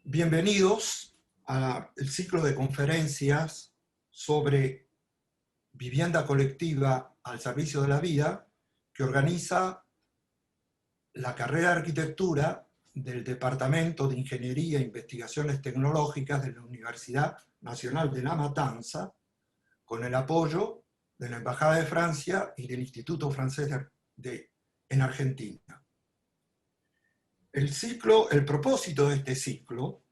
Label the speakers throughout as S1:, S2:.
S1: Bienvenidos al ciclo de conferencias sobre vivienda colectiva al servicio de la vida que organiza la carrera de arquitectura del Departamento de Ingeniería e Investigaciones Tecnológicas de la Universidad Nacional de La Matanza, con el apoyo de la Embajada de Francia y del Instituto Francés en Argentina. El propósito de este ciclo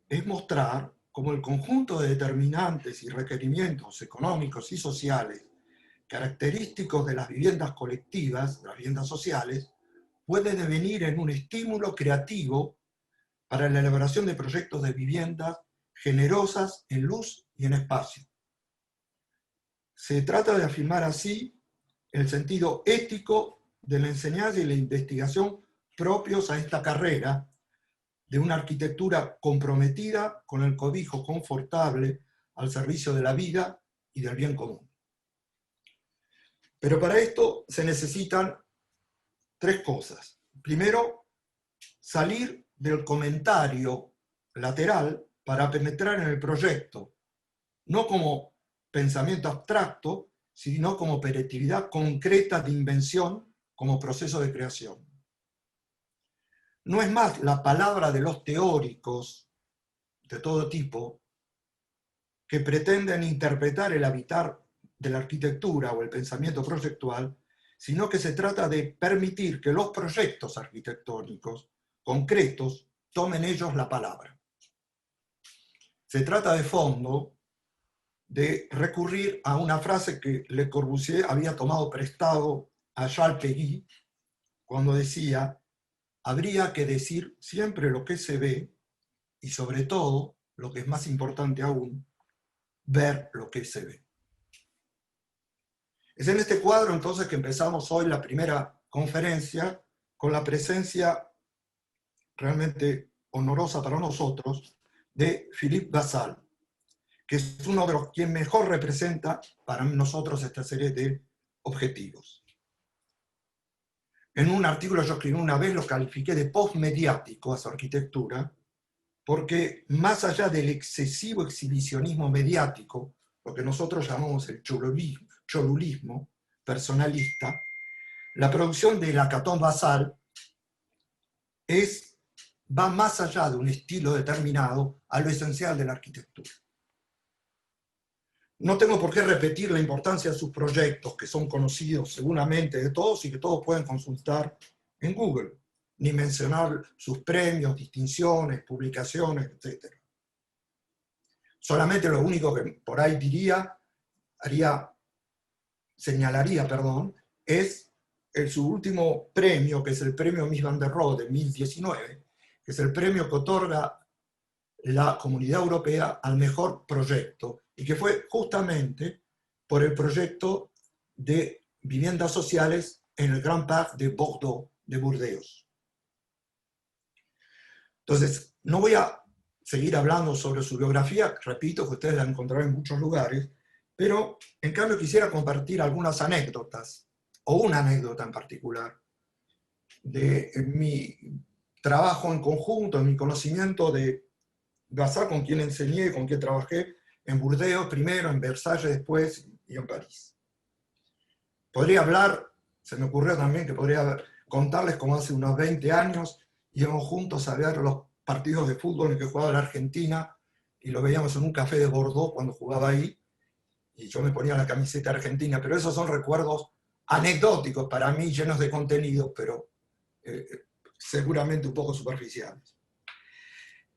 S1: es mostrar cómo el conjunto de determinantes y requerimientos económicos y sociales característicos de las viviendas colectivas, de las viviendas sociales, puede devenir en un estímulo creativo para la elaboración de proyectos de viviendas generosas en luz y en espacio. Se trata de afirmar así el sentido ético de la enseñanza y la investigación propios a esta carrera, de una arquitectura comprometida con el cobijo confortable al servicio de la vida y del bien común. Pero para esto se necesitan tres cosas. Primero, salir del comentario lateral para penetrar en el proyecto, no como pensamiento abstracto, sino como operatividad concreta de invención, como proceso de creación. No es más la palabra de los teóricos de todo tipo que pretenden interpretar el habitar de la arquitectura o el pensamiento proyectual, sino que se trata de permitir que los proyectos arquitectónicos concretos tomen ellos la palabra. Se trata de fondo de recurrir a una frase que Le Corbusier había tomado prestado a Charles Péguy cuando decía: habría que decir siempre lo que se ve y, sobre todo, lo que es más importante aún, ver lo que se ve. Es en este cuadro entonces que empezamos hoy la primera conferencia, con la presencia realmente honorosa para nosotros de Philippe Basal, que es uno de los quien mejor representa para nosotros esta serie de objetivos. En un artículo yo escribí una vez, lo califiqué de postmediático a su arquitectura, porque más allá del excesivo exhibicionismo mediático, lo que nosotros llamamos el cholulismo personalista, la producción de Lacaton Basal va más allá de un estilo determinado a lo esencial de la arquitectura. No tengo por qué repetir la importancia de sus proyectos, que son conocidos seguramente de todos y que todos pueden consultar en Google, ni mencionar sus premios, distinciones, publicaciones, etc. Solamente lo único que por ahí señalaría, es su último premio, que es el premio Mies van der Rohe de 2019, que es el premio que otorga la Comunidad Europea al mejor proyecto, y que fue justamente por el proyecto de viviendas sociales en el Grand Parc de Bordeaux, de Burdeos. Entonces, no voy a seguir hablando sobre su biografía, repito que ustedes la encontrarán en muchos lugares, pero en cambio quisiera compartir algunas anécdotas, o una anécdota en particular, de mi trabajo en conjunto, en mi conocimiento de Basal, con quien enseñé, con quien trabajé en Burdeos primero, en Versalles después y en París. Podría hablar, se me ocurrió también que podría contarles cómo hace unos 20 años íbamos juntos a ver los partidos de fútbol en que jugaba la Argentina y lo veíamos en un café de Bordeaux cuando jugaba ahí, y yo me ponía la camiseta argentina, pero esos son recuerdos anecdóticos para mí, llenos de contenido, pero seguramente un poco superficiales.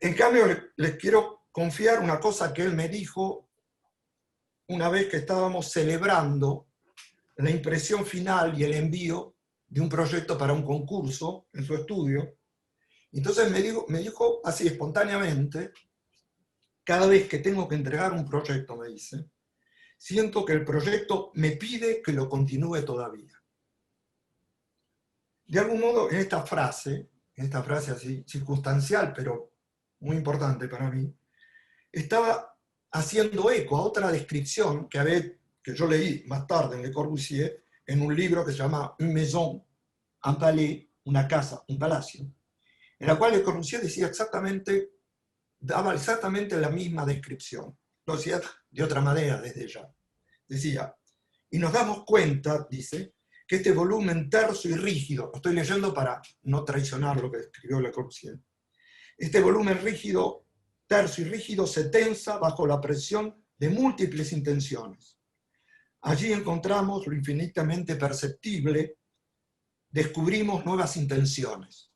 S1: En cambio, les quiero confiar una cosa que él me dijo una vez que estábamos celebrando la impresión final y el envío de un proyecto para un concurso en su estudio. Entonces me dijo así espontáneamente: cada vez que tengo que entregar un proyecto, me dice, siento que el proyecto me pide que lo continúe todavía. De algún modo, en esta frase así circunstancial, pero muy importante para mí, estaba haciendo eco a otra descripción que yo leí más tarde en Le Corbusier, en un libro que se llama Une maison, un palais, una casa, un palacio, en la cual Le Corbusier decía exactamente daba exactamente la misma descripción. Lo hacía de otra manera desde ya. Decía, y nos damos cuenta, dice, que este volumen terso y rígido, lo estoy leyendo para no traicionar lo que escribió Le Corbusier, este volumen rígido, terso y rígido se tensa bajo la presión de múltiples intenciones. Allí encontramos lo infinitamente perceptible, descubrimos nuevas intenciones.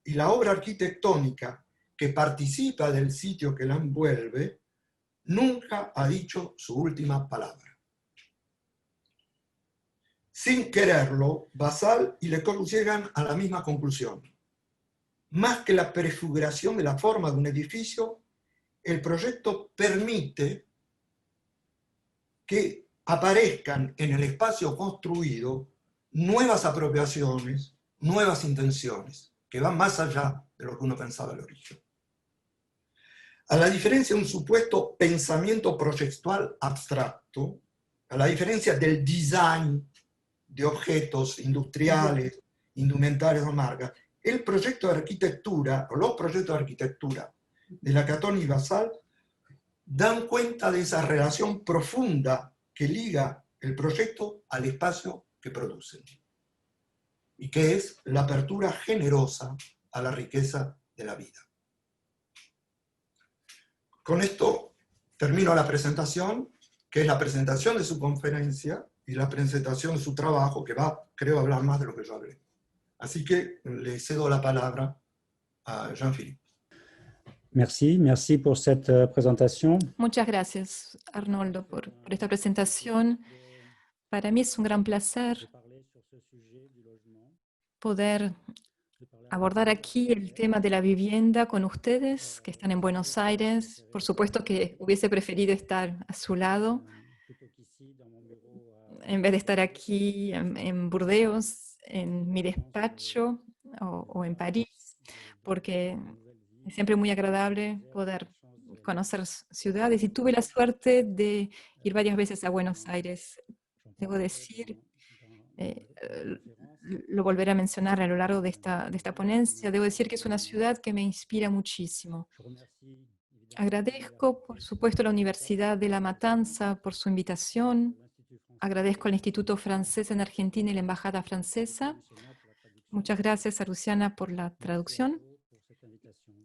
S1: Y la obra arquitectónica que participa del sitio que la envuelve nunca ha dicho su última palabra. Sin quererlo, Basal y Le Corbusier llegan a la misma conclusión. Más que la prefiguración de la forma de un edificio, el proyecto permite que aparezcan en el espacio construido nuevas apropiaciones, nuevas intenciones, que van más allá de lo que uno pensaba al origen. A la diferencia de un supuesto pensamiento proyectual abstracto, a la diferencia del design de objetos industriales, indumentarios o marcas, el proyecto de arquitectura, o los proyectos de arquitectura de Lacaton y Basal, dan cuenta de esa relación profunda que liga el proyecto al espacio que producen, y que es la apertura generosa a la riqueza de la vida. Con esto termino la presentación, que es la presentación de su conferencia y la presentación de su trabajo, que va, creo, a hablar más de lo que yo hablé. Así que le cedo la palabra a Jean-Philippe.
S2: Merci, merci pour cette présentation.
S3: Muchas gracias, Arnoldo, por esta presentación. Para mí es un gran placer poder abordar aquí el tema de la vivienda con ustedes, que están en Buenos Aires. Por supuesto que hubiese preferido estar a su lado, en vez de estar aquí en Burdeos, en mi despacho o en París, porque es siempre muy agradable poder conocer ciudades, y tuve la suerte de ir varias veces a Buenos Aires. Debo decir, lo volveré a mencionar a lo largo de esta ponencia, debo decir que es una ciudad que me inspira muchísimo. Agradezco, por supuesto, a la Universidad de La Matanza por su invitación. Agradezco al Instituto Francés en Argentina y la Embajada Francesa. Muchas gracias a Luciana por la traducción.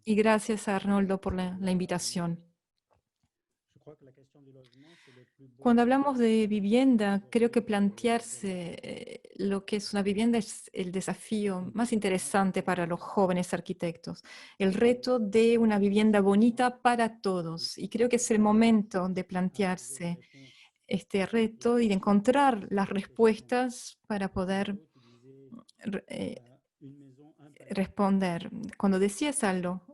S3: Y gracias a Arnoldo por la invitación. Cuando hablamos de vivienda, creo que plantearse lo que es una vivienda es el desafío más interesante para los jóvenes arquitectos. El reto de una vivienda bonita para todos. Y creo que es el momento de plantearse este reto y de encontrar las respuestas para poder responder. Cuando decías algo,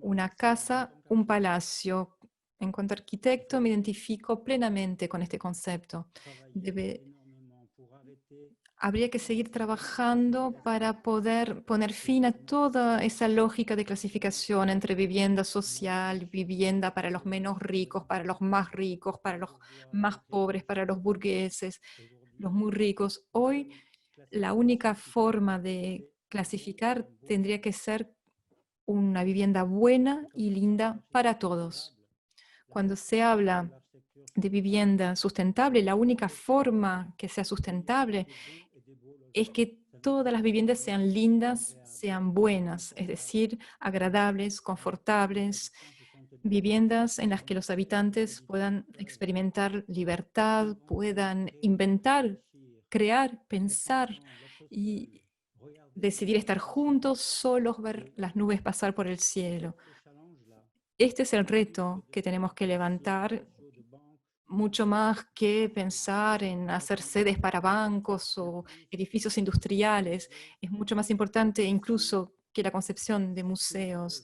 S3: una casa, un palacio. En cuanto a arquitecto, me identifico plenamente con este concepto. Habría que seguir trabajando para poder poner fin a toda esa lógica de clasificación entre vivienda social, vivienda para los menos ricos, para los más ricos, para los más pobres, para los burgueses, los muy ricos. Hoy, la única forma de clasificar tendría que ser una vivienda buena y linda para todos. Cuando se habla de vivienda sustentable, la única forma que sea sustentable es que todas las viviendas sean lindas, sean buenas, es decir, agradables, confortables, viviendas en las que los habitantes puedan experimentar libertad, puedan inventar, crear, pensar y decidir estar juntos, solos, ver las nubes pasar por el cielo. Este es el reto que tenemos que levantar, mucho más que pensar en hacer sedes para bancos o edificios industriales. Es mucho más importante incluso que la concepción de museos.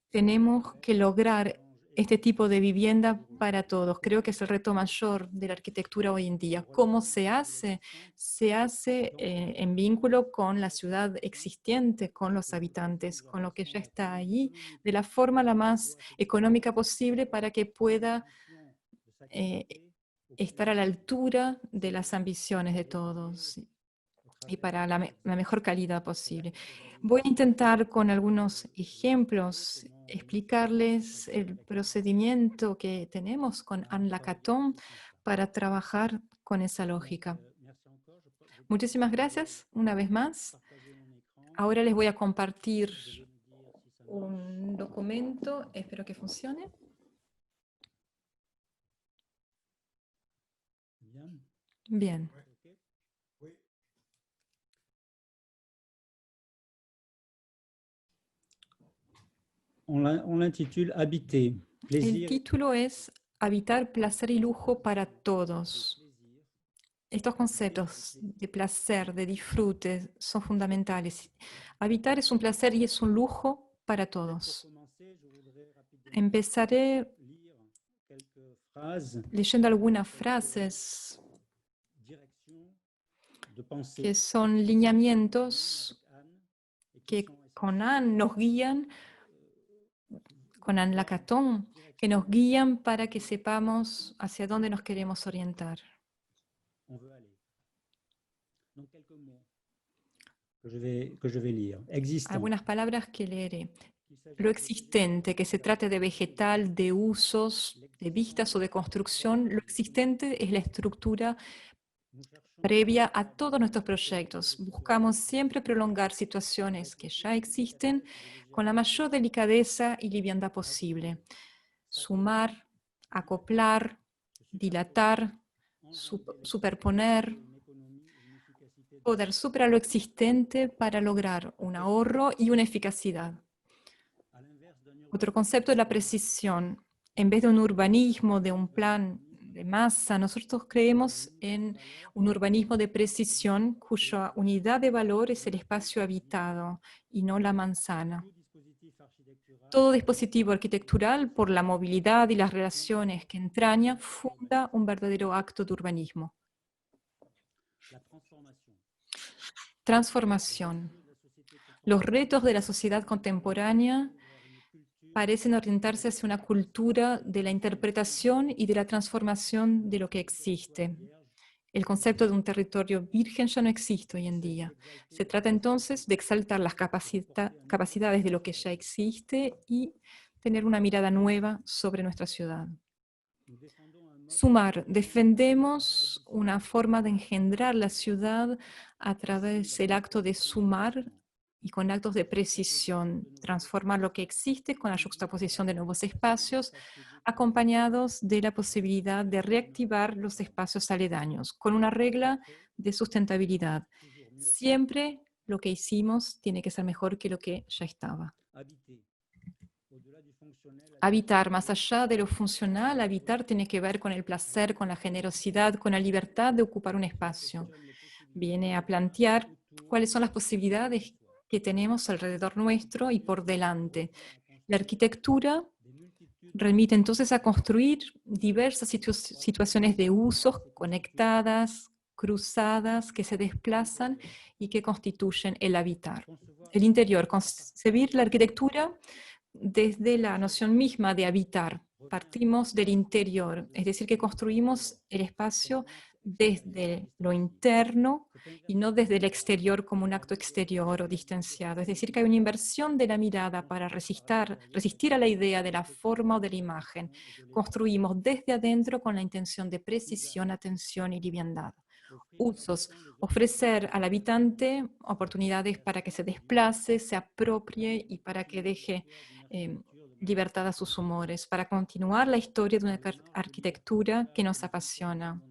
S3: Tenemos que lograr este tipo de vivienda para todos. Creo que es el reto mayor de la arquitectura hoy en día. ¿Cómo se hace? Se hace en vínculo con la ciudad existente, con los habitantes, con lo que ya está allí, de la forma la más económica posible para que pueda estar a la altura de las ambiciones de todos. y para la mejor calidad posible. Voy a intentar con algunos ejemplos explicarles el procedimiento que tenemos con Anne Lacaton para trabajar con esa lógica. Muchísimas gracias una vez más. Ahora les voy a compartir un documento, espero que funcione. Bien.
S2: On l'intitule Habiter,
S3: El
S2: plaisir.
S3: título es Habitar, placer y lujo para todos. Estos conceptos de placer, de disfrute, son fundamentales. Habitar es un placer y es un lujo para todos. Empezaré leyendo algunas frases que son lineamientos que con Anne nos guían, con Anne Lacaton, que nos guían para que sepamos hacia dónde nos queremos orientar.
S2: Que je vais lire. Existant.
S3: Algunas palabras que leeré. Lo existente, que se trate de vegetal, de usos, de vistas o de construcción, lo existente es la estructura previa a todos nuestros proyectos. Buscamos siempre prolongar situaciones que ya existen con la mayor delicadeza y liviandad posible. Sumar, acoplar, dilatar, superponer, poder superar lo existente para lograr un ahorro y una eficacidad. Otro concepto es la precisión. En vez de un urbanismo, de un plan de masa, nosotros creemos en un urbanismo de precisión cuya unidad de valor es el espacio habitado y no la manzana. Todo dispositivo arquitectural, por la movilidad y las relaciones que entraña, funda un verdadero acto de urbanismo. Transformación. Los retos de la sociedad contemporánea parecen orientarse hacia una cultura de la interpretación y de la transformación de lo que existe. El concepto de un territorio virgen ya no existe hoy en día. Se trata entonces de exaltar las capacidades de lo que ya existe y tener una mirada nueva sobre nuestra ciudad. Sumar. Defendemos una forma de engendrar la ciudad a través del acto de sumar y con actos de precisión, transformar lo que existe con la juxtaposición de nuevos espacios, acompañados de la posibilidad de reactivar los espacios aledaños, con una regla de sustentabilidad. Siempre lo que hicimos tiene que ser mejor que lo que ya estaba. Habitar, más allá de lo funcional, habitar tiene que ver con el placer, con la generosidad, con la libertad de ocupar un espacio. Viene a plantear cuáles son las posibilidades que tenemos alrededor nuestro y por delante. La arquitectura remite entonces a construir diversas situaciones de usos conectadas, cruzadas, que se desplazan y que constituyen el habitar. El interior, concebir la arquitectura desde la noción misma de habitar. Partimos del interior, es decir, que construimos el espacio desde lo interno y no desde el exterior como un acto exterior o distanciado. Es decir, que hay una inversión de la mirada para resistir a la idea de la forma o de la imagen. Construimos desde adentro con la intención de precisión, atención y liviandad. Usos. Ofrecer al habitante oportunidades para que se desplace, se apropie y para que deje libertad a sus humores, para continuar la historia de una arquitectura que nos apasiona.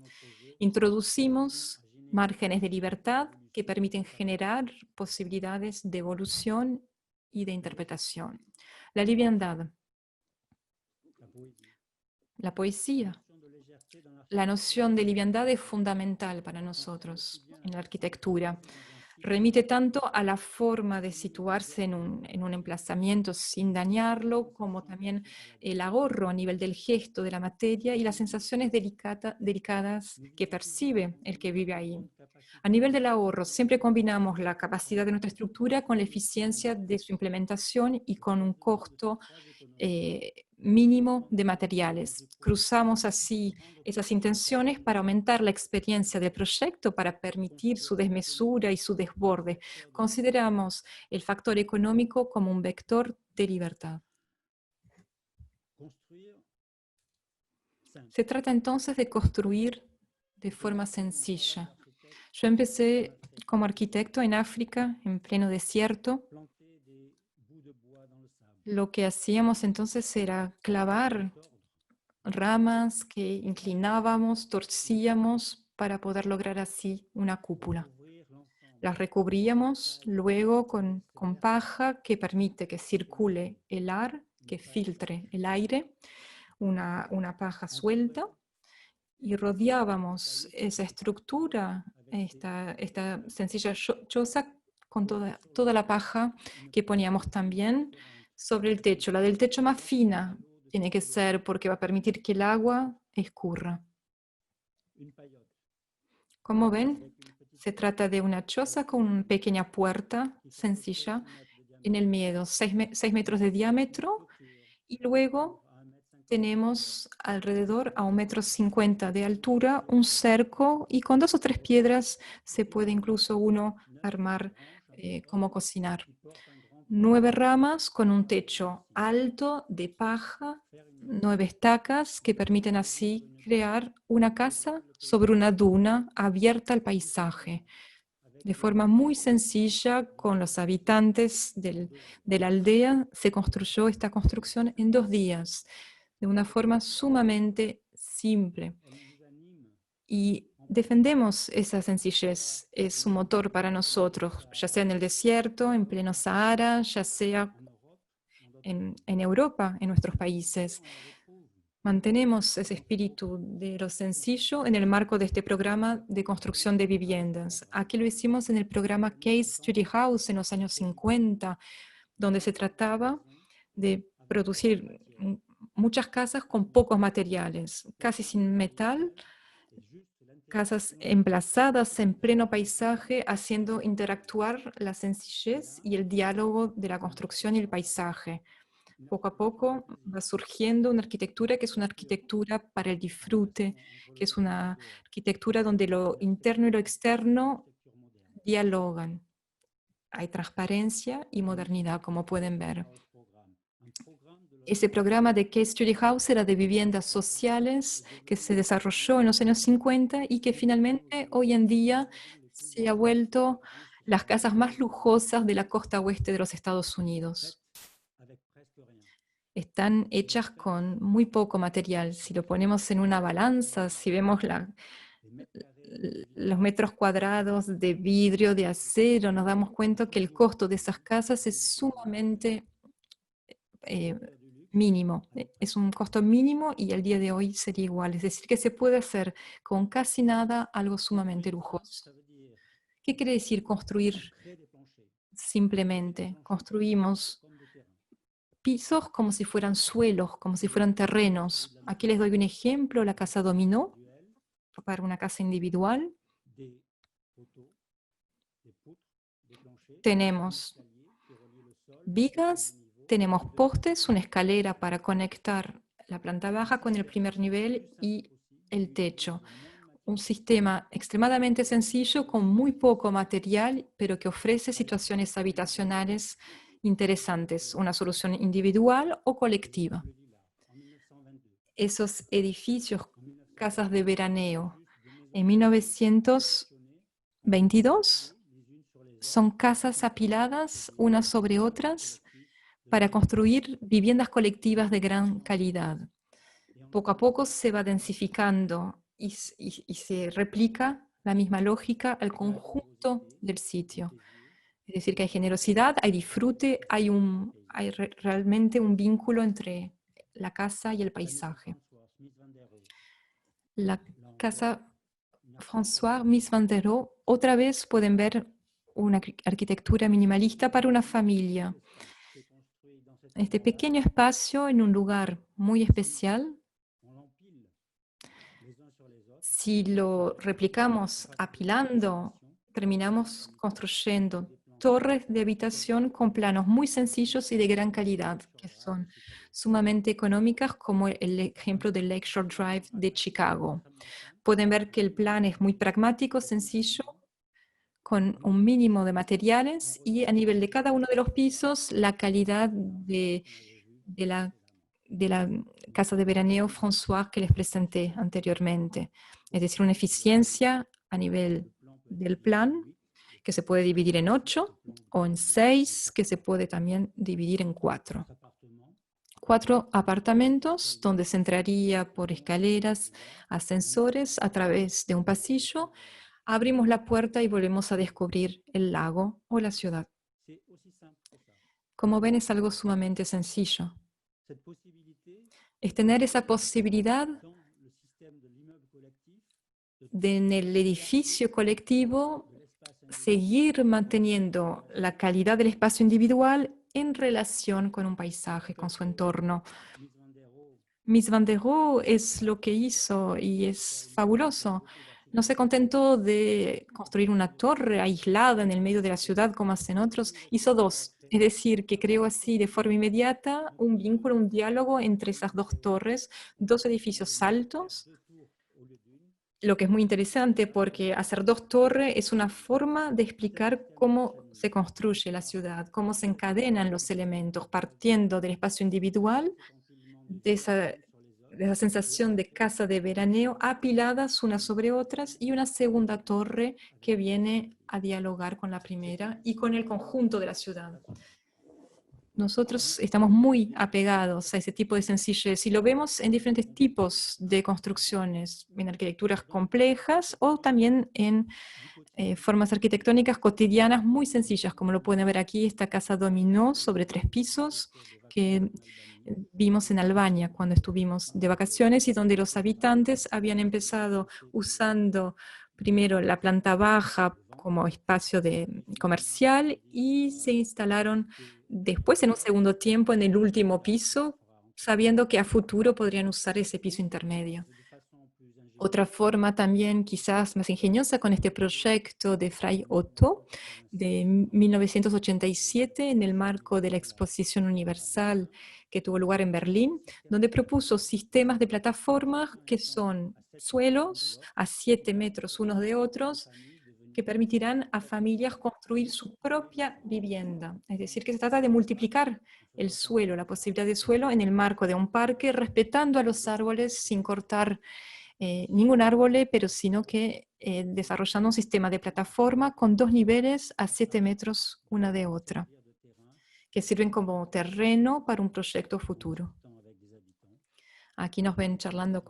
S3: Introducimos márgenes de libertad que permiten generar posibilidades de evolución y de interpretación. La liviandad, la poesía. La noción de liviandad es fundamental para nosotros en la arquitectura. Remite tanto a la forma de situarse en un emplazamiento sin dañarlo, como también el ahorro a nivel del gesto de la materia y las sensaciones delicadas que percibe el que vive ahí. A nivel del ahorro, siempre combinamos la capacidad de nuestra estructura con la eficiencia de su implementación y con un costo mínimo de materiales. Cruzamos así esas intenciones para aumentar la experiencia del proyecto, para permitir su desmesura y su desborde. Consideramos el factor económico como un vector de libertad.
S2: Construire simple.
S3: Se trata entonces de construir de forma sencilla. Yo empecé como arquitecto en África, en pleno desierto.
S2: Planter des bouts de bois dans le sable.
S3: Lo que hacíamos entonces era clavar ramas que inclinábamos, torcíamos para poder lograr así una cúpula.
S2: Ouvrir l'ensemble.
S3: Las recubríamos luego con paja que permite que circule el ar, que filtre el aire, una paja suelta, y rodeábamos esa estructura, esta sencilla choza con toda la paja que poníamos también sobre el techo. La del techo más fina tiene que ser porque va a permitir que el agua escurra.
S2: Une paillote.
S3: Como ven,
S2: Avec une petite
S3: se trata de una choza con una pequeña puerta sencilla en el medio, 6 metros de diámetro, y luego tenemos alrededor a 1,50 m de altura un cerco, y con 2 o 3 piedras se puede incluso uno armar como cocinar. 9 ramas con un techo alto de paja, 9 estacas que permiten así crear una casa sobre una duna abierta al paisaje, de forma muy sencilla con los habitantes de la aldea. Se construyó esta construcción en 2 días, de una forma sumamente simple. Y defendemos esa sencillez, es un motor para nosotros, ya sea en el desierto, en pleno Sahara, ya sea en Europa, en nuestros países. Mantenemos ese espíritu de lo sencillo en el marco de este programa de construcción de viviendas. Aquí lo hicimos en el programa Case Study House en los años 50, donde se trataba de producir muchas casas con pocos materiales, casi sin metal, casas emplazadas en pleno paisaje, haciendo interactuar la sencillez y el diálogo de la construcción y el paisaje. Poco a poco va surgiendo una arquitectura que es una arquitectura para el disfrute, que es una arquitectura donde lo interno y lo externo dialogan. Hay transparencia y modernidad, como pueden ver. Ese programa de Case Study House era de viviendas sociales que se desarrolló en los años 50 y que finalmente hoy en día se ha vuelto las casas más lujosas de la costa oeste de los Estados Unidos. Están hechas con muy poco material. Si lo ponemos en una balanza, si vemos los metros cuadrados de vidrio, de acero, nos damos cuenta que el costo de esas casas es sumamente mínimo. Es un costo mínimo y al día de hoy sería igual. Es decir, que se puede hacer con casi nada algo sumamente lujoso. ¿Qué quiere decir construir simplemente? Construimos pisos como si fueran suelos, como si fueran terrenos. Aquí les doy un ejemplo, la casa dominó para una casa individual. Tenemos vigas, tenemos postes, una escalera para conectar la planta baja con el primer nivel y el techo. Un sistema extremadamente sencillo con muy poco material, pero que ofrece situaciones habitacionales interesantes, una solución individual o colectiva. Esos edificios, casas de veraneo, en 1922, son casas apiladas unas sobre otras para construir viviendas colectivas de gran calidad. Poco a poco se va densificando y se replica la misma lógica al conjunto del sitio. Es decir, que hay generosidad, hay disfrute, hay realmente un vínculo entre la casa y el paisaje. La casa François Mies van der Rohe, otra vez pueden ver una arquitectura minimalista para una familia. Este pequeño espacio en un lugar muy especial, si lo replicamos apilando, terminamos construyendo torres de habitación con planos muy sencillos y de gran calidad, que son sumamente económicas, como el ejemplo del Lakeshore Drive de Chicago. Pueden ver que el plan es muy pragmático, sencillo, con un mínimo de materiales y a nivel de cada uno de los pisos, la calidad de la, de la casa de veraneo François que les presenté anteriormente. Es decir, una eficiencia a nivel del plan que se puede dividir en 8 o en 6 que se puede también dividir en 4. 4 apartamentos donde se entraría por escaleras, ascensores a través de un pasillo. Abrimos la puerta y volvemos a descubrir el lago o la ciudad.
S2: C'est aussi simple que ça.
S3: Como ven, es algo sumamente sencillo.
S2: Cette possibilité,
S3: Es tener esa posibilidad
S2: dans le système de l'immeuble collectif,
S3: de en el edificio colectivo
S2: de l'espace individuel,
S3: seguir manteniendo la calidad del espacio individual en relación con un paisaje, con su entorno.
S2: Mies van der Rohe,
S3: Mies van der Rohe es lo que hizo y es fabuloso. No se contentó de construir una torre aislada en el medio de la ciudad como hacen otros, hizo dos. Es decir, que creó así de forma inmediata un vínculo, un diálogo entre esas dos torres, dos edificios altos,
S2: deux tours au lieu d'une,
S3: lo que es muy interesante porque hacer dos torres es una forma de explicar cómo se construye la ciudad, cómo se encadenan los elementos, partiendo del espacio individual, de esa sensación de casa de veraneo apiladas unas sobre otras y una segunda torre que viene a dialogar con la primera y con el conjunto de la ciudad. Nosotros estamos muy apegados a ese tipo de sencillez y lo vemos en diferentes tipos de construcciones, en arquitecturas complejas o también en formas arquitectónicas cotidianas muy sencillas, como lo pueden ver aquí, esta casa dominó sobre 3 pisos que vimos en Albania cuando estuvimos de vacaciones y donde los habitantes habían empezado usando primero la planta baja como espacio comercial y se instalaron después en un segundo tiempo en el último piso, sabiendo que a futuro podrían usar ese piso intermedio.
S2: de façon plus ingénieuse.
S3: Otra forma también quizás más ingeniosa con este proyecto de Fray Otto de 1987 en el marco de la Exposición Universal que tuvo lugar en Berlín, donde propuso sistemas de plataformas que son suelos a 7 metros unos de otros, que permitirán a familias construir su propia vivienda. Es decir, que se trata de multiplicar el suelo, la posibilidad de suelo en el marco de un parque, respetando a los árboles sin cortar ningún árbol, pero sino que desarrollando un sistema de plataforma con 2 niveles a 7 metros una de otra, que sirven como terreno para un proyecto futuro. Aquí nos ven charlando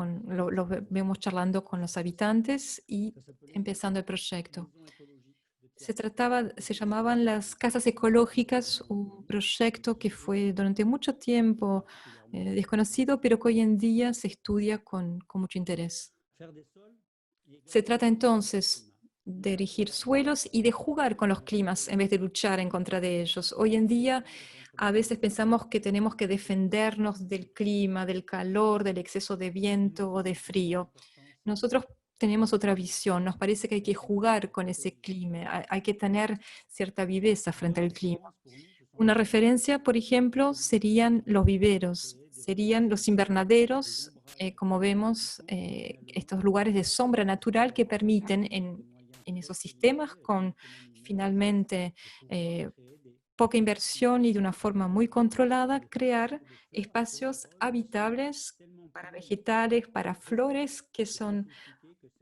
S3: vemos charlando con los habitantes y empezando el proyecto. Se llamaban las casas ecológicas, un proyecto que fue durante mucho tiempo desconocido, pero que hoy en día se estudia con mucho interés. Se trata entonces de erigir suelos y de jugar con los climas en vez de luchar en contra de ellos. Hoy en día a veces pensamos que tenemos que defendernos del clima, del calor, del exceso de viento o de frío. Nosotros tenemos otra visión, nos parece que hay que jugar con ese clima, hay que tener cierta viveza frente al clima. Una referencia, por ejemplo, serían los viveros, serían los invernaderos, como vemos, estos lugares de sombra natural que permiten en esos sistemas con finalmente poca inversión y de una forma muy controlada, crear espacios habitables para vegetales, para flores, que son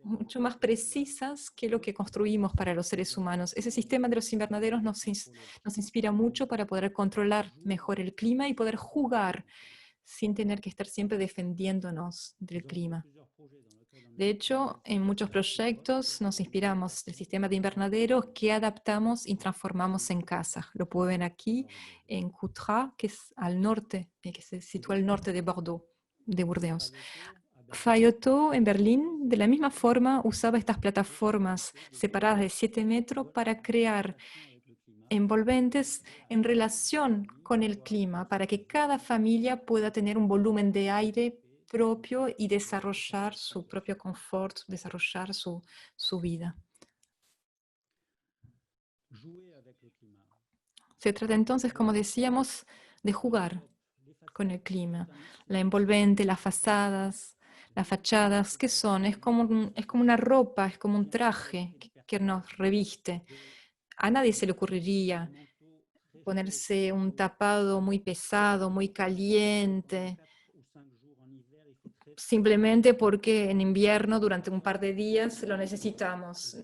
S3: mucho más precisas que lo que construimos para los seres humanos. Ese sistema de los invernaderos nos inspira mucho para poder controlar mejor el clima y poder jugar sin tener que estar siempre defendiéndonos del clima. De hecho, en muchos proyectos nos inspiramos del sistema de invernaderos que adaptamos y transformamos en casas. Lo pueden ver aquí en Coutras, que es al norte, que se sitúa al norte de Bordeaux, de Burdeos. Fray Otto en Berlín, de la misma forma, usaba estas plataformas separadas de 7 metros para crear envolventes en relación con el clima, para que cada familia pueda tener un volumen de aire propio y desarrollar su propio confort, desarrollar su vida. Se trata entonces, como decíamos, de jugar con el clima. La envolvente, las fachadas, ¿qué son? Es como una ropa, es como un traje que nos reviste. A nadie se le ocurriría ponerse un tapado muy pesado, muy caliente, simplemente porque en invierno, durante un par de días, lo necesitamos.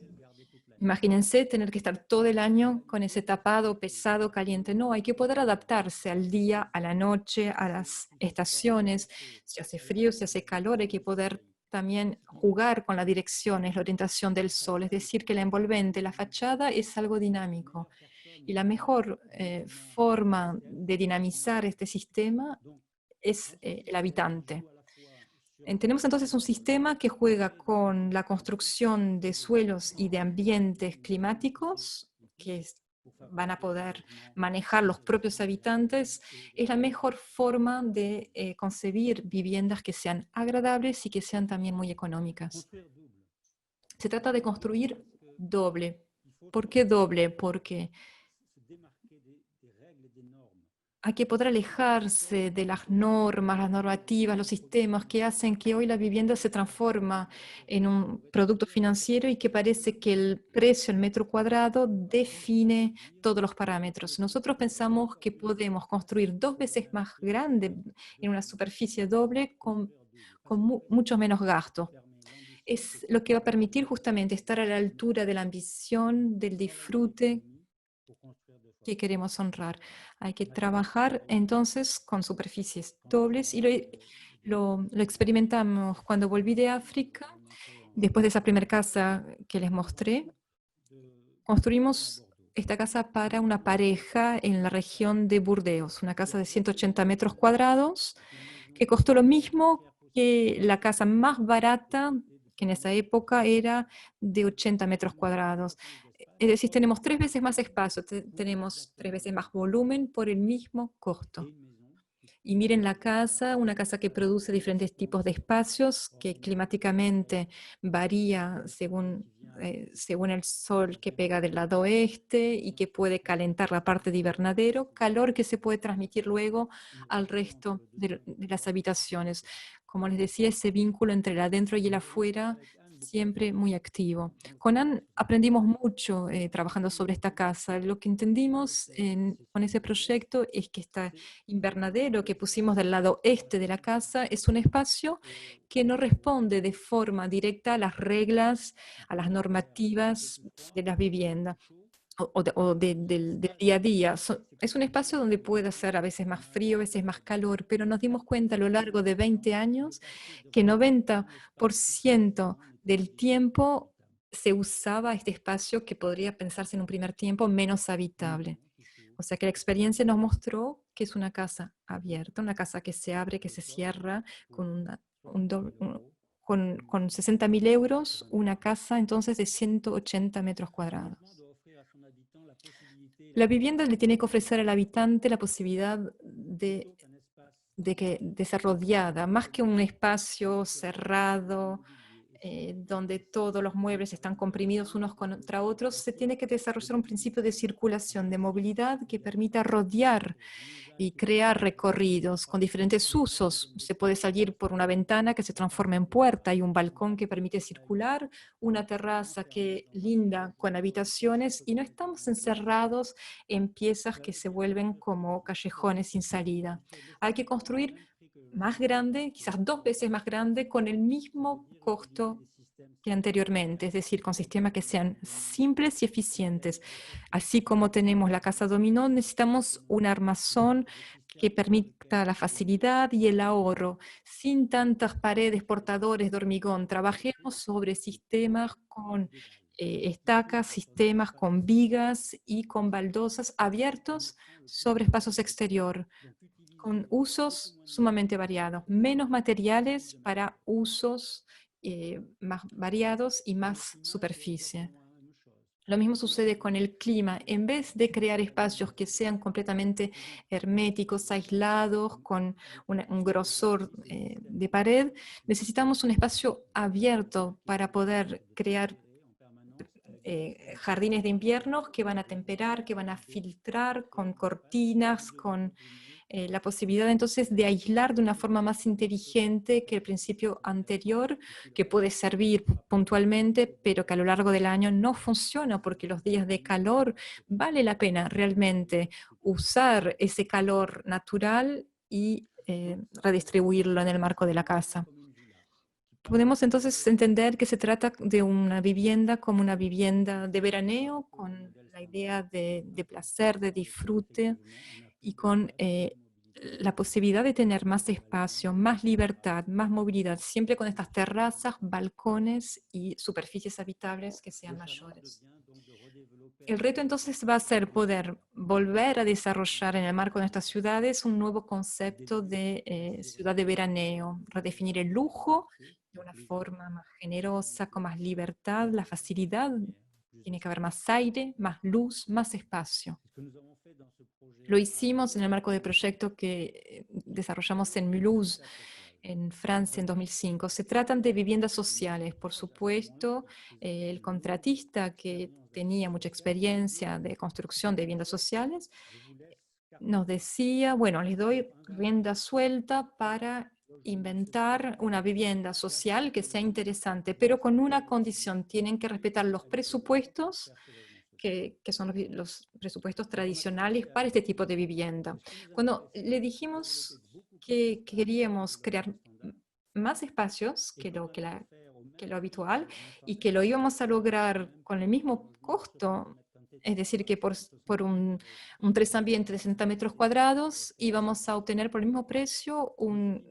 S3: Imagínense tener que estar todo el año con ese tapado pesado, caliente. No, hay que poder adaptarse al día, a la noche, a las estaciones. Si hace frío, si hace calor, hay que poder también jugar con las direcciones, la orientación del sol. Es decir, que la envolvente, la fachada es algo dinámico. Y la mejor forma de dinamizar este sistema es el habitante. Tenemos entonces un sistema que juega con la construcción de suelos y de ambientes climáticos van a poder manejar los propios habitantes. Es la mejor forma de concebir viviendas que sean agradables y que sean también muy económicas. Se trata de construir doble. ¿Por qué doble? Porque hay que poder alejarse de las normas, las normativas, los sistemas que hacen que hoy la vivienda se transforma en un producto financiero y que parece que el precio al metro cuadrado define todos los parámetros. Nosotros pensamos que podemos construir 2 veces más grande en una superficie doble con mucho menos gasto. Es lo que va a permitir justamente estar a la altura de la ambición, del disfrute que queremos honrar. Hay que trabajar entonces con superficies dobles y lo experimentamos cuando volví de África. Después de esa primera casa que les mostré, construimos esta casa para una pareja en la región de Burdeos, una casa de 180 metros cuadrados que costó lo mismo que la casa más barata, que en esa época era de 80 metros cuadrados. Es decir, tenemos 3 veces más espacio, tenemos 3 veces más volumen por el mismo costo. Y miren la casa, una casa que produce diferentes tipos de espacios, que climáticamente varía según el sol que pega del lado oeste y que puede calentar la parte de invernadero, calor que se puede transmitir luego al resto de las habitaciones. Como les decía, ese vínculo entre el adentro y el afuera siempre muy activo. Con Anne aprendimos mucho trabajando sobre esta casa. Lo que entendimos con ese proyecto es que este invernadero que pusimos del lado este de la casa es un espacio que no responde de forma directa a las reglas, a las normativas de las viviendas del día a día. Es un espacio donde puede ser a veces más frío, a veces más calor, pero nos dimos cuenta a lo largo de 20 años que 90% del tiempo se usaba este espacio que podría pensarse en un primer tiempo menos habitable. O sea que la experiencia nos mostró que es una casa abierta, una casa que se abre, que se cierra, con 60.000 euros, una casa entonces de 180 metros cuadrados. La vivienda le tiene que ofrecer al habitante la posibilidad de ser rodeada, más que un espacio cerrado, donde todos los muebles están comprimidos unos contra otros, se tiene que desarrollar un principio de circulación, de movilidad que permita rodear y crear recorridos con diferentes usos. Se puede salir por una ventana que se transforma en puerta y un balcón que permite circular, una terraza que linda con habitaciones y no estamos encerrados en piezas que se vuelven como callejones sin salida. Hay que construir más grande, quizás 2 veces más grande, con el mismo costo que anteriormente, es decir, con sistemas que sean simples y eficientes. Así como tenemos la casa dominó, necesitamos un armazón que permita la facilidad y el ahorro, sin tantas paredes portadores de hormigón. Trabajemos sobre sistemas con estacas, sistemas con vigas y con baldosas abiertos sobre espacios exterior, con usos sumamente variados, menos materiales para usos más variados y más superficie. Lo mismo sucede con el clima. En vez de crear espacios que sean completamente herméticos, aislados, con un grosor de pared, necesitamos un espacio abierto para poder crear jardines de invierno que van a temperar, que van a filtrar con cortinas, con la posibilidad entonces de aislar de una forma más inteligente que el principio anterior, que puede servir puntualmente, pero que a lo largo del año no funciona porque los días de calor vale la pena realmente usar ese calor natural y redistribuirlo en el marco de la casa. Podemos entonces entender que se trata de una vivienda como una vivienda de veraneo, con la idea de placer, de disfrute y con la posibilidad de tener más espacio, más libertad, más movilidad, siempre con estas terrazas, balcones y superficies habitables que sean mayores. El reto entonces va a ser poder volver a desarrollar en el marco de nuestras ciudades un nuevo concepto de ciudad de veraneo, redefinir el lujo de una forma más generosa, con más libertad, la facilidad. Tiene que haber más aire, más luz, más espacio. Lo hicimos en el marco del proyecto que desarrollamos en Mulhouse, en Francia, en 2005. Se tratan de viviendas sociales. Por supuesto, el contratista que tenía mucha experiencia de construcción de viviendas sociales nos decía, bueno, les doy rienda suelta para inventar una vivienda social que sea interesante, pero con una condición: tienen que respetar los presupuestos que son los presupuestos tradicionales para este tipo de vivienda. Cuando le dijimos que queríamos crear más espacios que lo habitual y que lo íbamos a lograr con el mismo costo, es decir, que por un tres ambientes de 60 metros cuadrados íbamos a obtener por el mismo precio un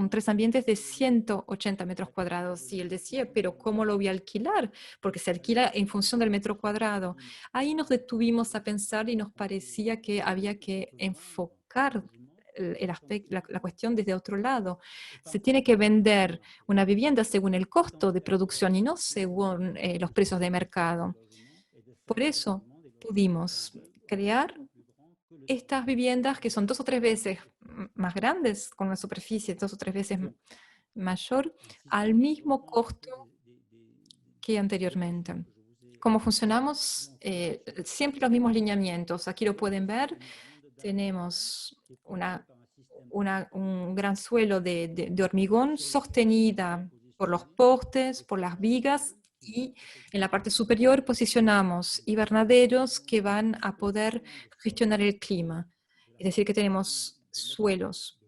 S3: tres ambientes de 180 metros cuadrados. Y él decía, pero ¿cómo lo voy a alquilar? Porque se alquila en función del metro cuadrado. Ahí nos detuvimos a pensar y nos parecía que había que enfocar la cuestión desde otro lado. Se tiene que vender una vivienda según el costo de producción y no según los precios de mercado. Por eso pudimos crear estas viviendas que son 2 o 3 veces más grandes, con una superficie 2 o 3 veces mayor, al mismo costo que anteriormente. ¿Cómo funcionamos? Siempre los mismos lineamientos. Aquí lo pueden ver. Tenemos un gran suelo de hormigón sostenida por los postes, por las vigas, y en la parte superior posicionamos invernaderos que van a poder gestionar el clima. Es decir, que tenemos suelos,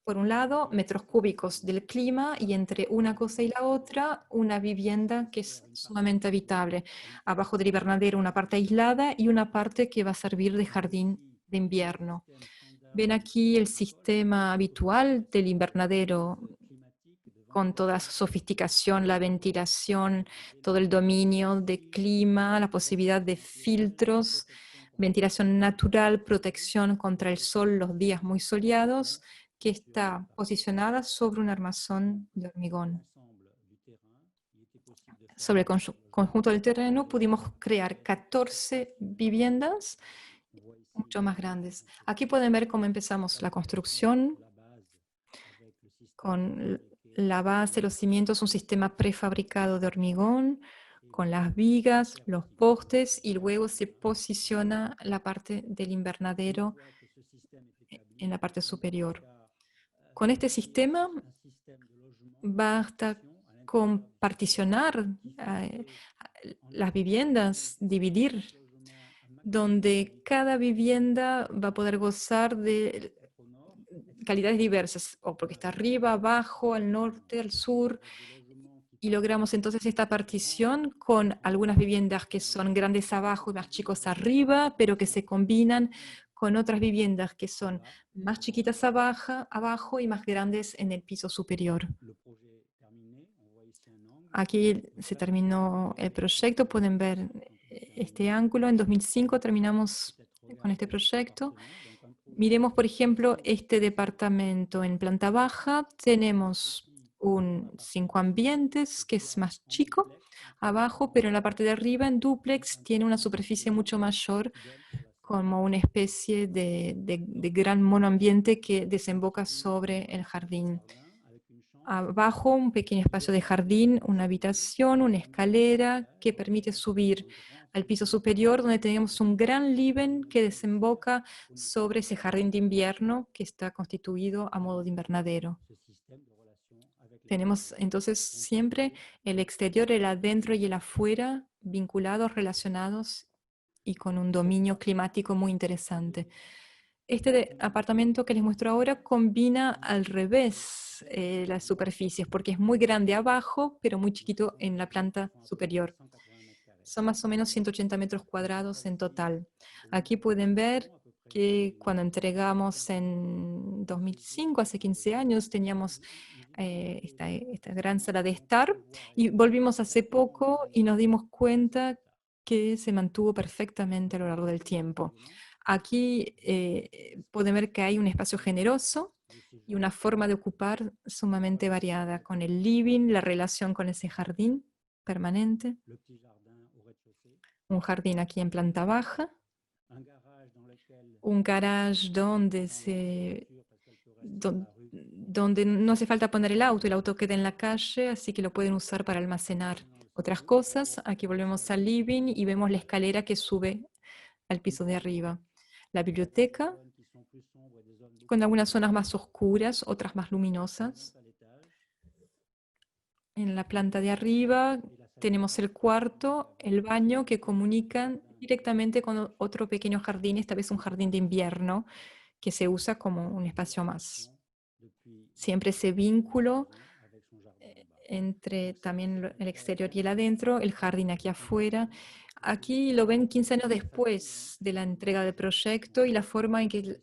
S3: por un lado, metros cúbicos del clima, y entre una cosa y la otra, una vivienda que es sumamente habitable. Abajo del invernadero una parte aislada y una parte que va a servir de jardín de invierno. Ven aquí el sistema habitual del invernadero con toda su sofisticación, la ventilación, todo el dominio de clima, la posibilidad de filtros, ventilación natural, protección contra el sol los días muy soleados, que está posicionada sobre un armazón de hormigón. Sobre el conjunto del terreno pudimos crear 14 viviendas mucho más grandes. Aquí pueden ver cómo empezamos la construcción con la base, los cimientos, un sistema prefabricado de hormigón, con las vigas, los postes, y luego se posiciona la parte del invernadero en la parte superior. Con este sistema basta con particionar las viviendas, dividir, donde cada vivienda va a poder gozar de calidades diversas, o porque está arriba, abajo, al norte, al sur, y logramos entonces esta partición con algunas viviendas que son grandes abajo y más chicos arriba, pero que se combinan con otras viviendas que son más chiquitas abajo y más grandes en el piso superior. Aquí se terminó el proyecto, pueden ver este ángulo. En 2005 terminamos con este proyecto. Miremos, por ejemplo, este departamento en planta baja. Tenemos un 5 ambientes, que es más chico abajo, pero en la parte de arriba, en dúplex, tiene una superficie mucho mayor, como una especie de gran monoambiente que desemboca sobre el jardín. abajo un pequeño espacio de jardín, una habitación, una escalera que permite subir al piso superior, donde tenemos un gran living que desemboca sobre ese jardín de invierno que está constituido a modo de invernadero. Tenemos entonces siempre el exterior, el adentro y el afuera vinculados, relacionados y con un dominio climático muy interesante. Este apartamento que les muestro ahora combina al revés las superficies, porque es muy grande abajo, pero muy chiquito en la planta superior. Son más o menos 180 metros cuadrados en total. Aquí pueden ver que cuando entregamos en 2005, hace 15 años, teníamos esta gran sala de estar y volvimos hace poco y nos dimos cuenta que se mantuvo perfectamente a lo largo del tiempo. Aquí pueden ver que hay un espacio generoso y una forma de ocupar sumamente variada, con el living, la relación con ese jardín permanente, un jardín aquí en planta baja, un garage donde no hace falta poner el auto queda en la calle, así que lo pueden usar para almacenar otras cosas. Aquí volvemos al living y vemos la escalera que sube al piso de arriba. La biblioteca, con algunas zonas más oscuras, otras más luminosas. En la planta de arriba tenemos el cuarto, el baño, que comunican directamente con otro pequeño jardín, esta vez un jardín de invierno, que se usa como un espacio más. Siempre ese vínculo entre también el exterior y el adentro, el jardín aquí afuera. Aquí lo ven 15 años después de la entrega del proyecto y la forma en que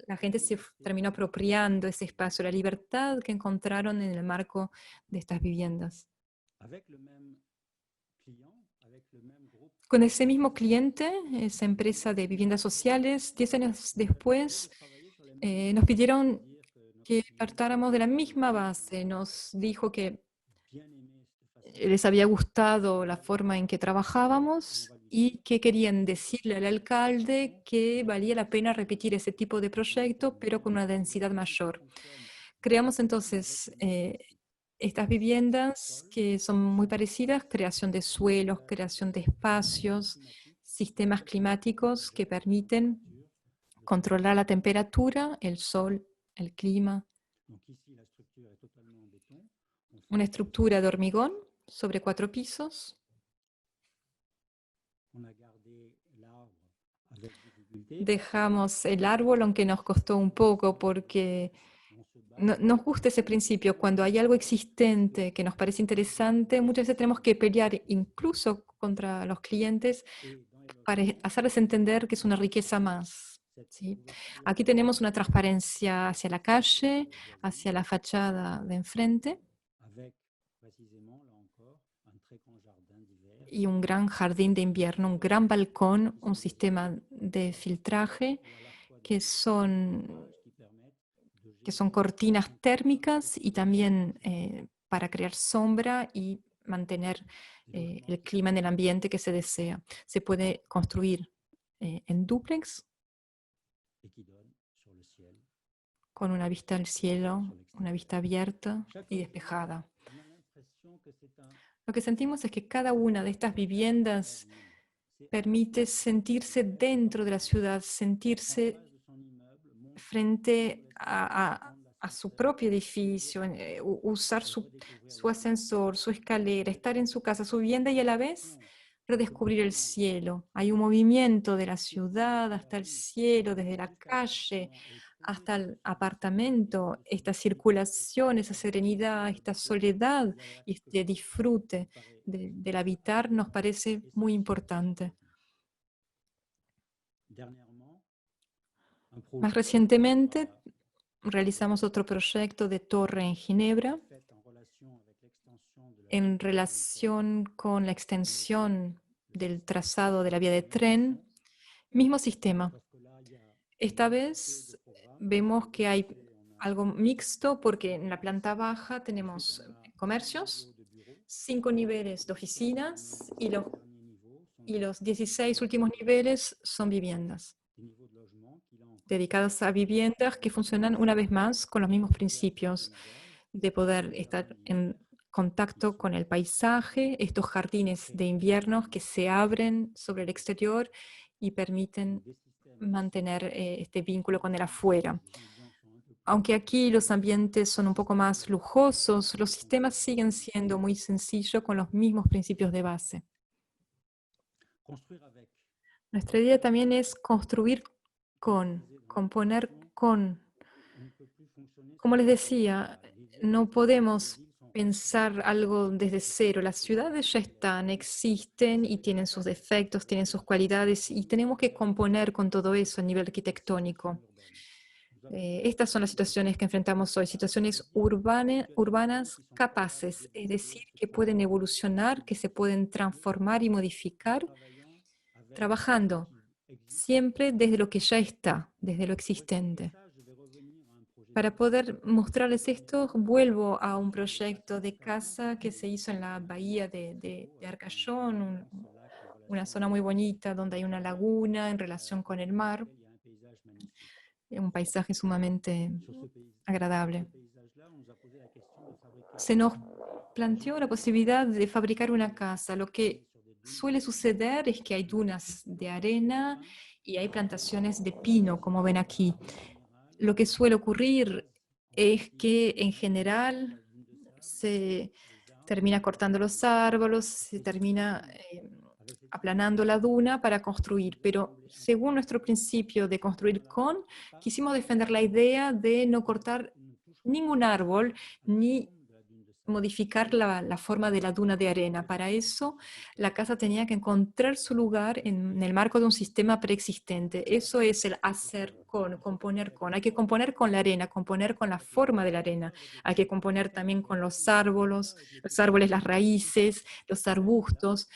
S3: la gente se terminó apropiando ese espacio, la libertad que encontraron en el marco de estas viviendas. Con ese mismo cliente, esa empresa de viviendas sociales, 10 años después, nos pidieron que partáramos de la misma base. Nos dijo que les había gustado la forma en que trabajábamos y que querían decirle al alcalde que valía la pena repetir ese tipo de proyecto, pero con una densidad mayor. Creamos entonces estas viviendas que son muy parecidas: creación de suelos, creación de espacios, sistemas climáticos que permiten controlar la temperatura, el sol, el clima. Una estructura de hormigón sobre 4 pisos. Dejamos el árbol, aunque nos costó un poco, porque nos gusta ese principio. Cuando hay algo existente que nos parece interesante, muchas veces tenemos que pelear incluso contra los clientes para hacerles entender que es una riqueza más. ¿Sí? Aquí tenemos una transparencia hacia la calle, hacia la fachada de enfrente, y un gran jardín de invierno, un gran balcón, un sistema de filtraje que son cortinas térmicas y también para crear sombra y mantener el clima en el ambiente que se desea. Se puede construir en dúplex, con una vista al cielo, una vista abierta y despejada. Lo que sentimos es que cada una de estas viviendas permite sentirse dentro de la ciudad, sentirse frente a su propio edificio, usar su ascensor, su escalera, estar en su casa, su vivienda, y a la vez redescubrir el cielo. Hay un movimiento de la ciudad hasta el cielo, desde la calle hasta el apartamento, esta circulación, esa serenidad, esta soledad y este disfrute del habitar nos parece muy importante. Más recientemente realizamos otro proyecto de torre en Ginebra en relación con la extensión del trazado de la vía de tren. Mismo sistema. Esta vez vemos que hay algo mixto, porque en la planta baja tenemos comercios, 5 niveles de oficinas y los 16 últimos niveles son viviendas, dedicadas a viviendas que funcionan una vez más con los mismos principios. de poder estar en contacto con el paisaje, estos jardines de invierno que se abren sobre el exterior y permiten mantener este vínculo con el afuera. Aunque aquí los ambientes son un poco más lujosos, los sistemas siguen siendo muy sencillos con los mismos principios de base.
S2: Construire avec.
S3: Nuestra idea también es construir con, componer con.
S2: On ne peut plus fonctionner
S3: Como les
S2: sans
S3: decía,
S2: les villes.
S3: no
S2: Les
S3: podemos
S2: villes sont
S3: pensar algo desde cero. Las ciudades ya están, existen y tienen sus defectos, tienen sus cualidades y tenemos que componer con todo eso a nivel arquitectónico. Estas son las situaciones que enfrentamos hoy, situaciones urbanas capaces, es decir, que pueden evolucionar, que se pueden transformar y modificar,
S2: travaillant avec
S3: trabajando
S2: ce qui existe.
S3: siempre desde lo que ya está, desde lo
S2: Pour expliquer
S3: existente.
S2: ça, je vais revenir à un projet
S3: Para
S2: de
S3: poder mostrarles esto, vuelvo a un
S2: sur le lac
S3: proyecto de casa que se hizo en la bahía de Arcachón, una zona muy bonita donde hay una laguna en relación con el mar,
S2: il y a un paysage magnifique.
S3: un paisaje sumamente agradable.
S2: Ce paysage-là, on nous a posé la question de fabriquer
S3: Se nos planteó la posibilidad de fabricar una casa. Lo que suele suceder es que hay dunas de arena y hay plantaciones de pino, como ven aquí. Lo que suele ocurrir es que en general se termina cortando los árboles, se termina aplanando la duna para construir, pero según nuestro principio de construir con, quisimos defender la idea de no cortar ningún árbol ni modificar la forma de la duna de arena. Para eso, la casa tenía que encontrar su lugar en el marco de un sistema preexistente. Eso es el hacer con, componer con. Hay que componer con la arena, componer con la forma de la arena. Hay que componer también con los árboles, las raíces, los arbustos.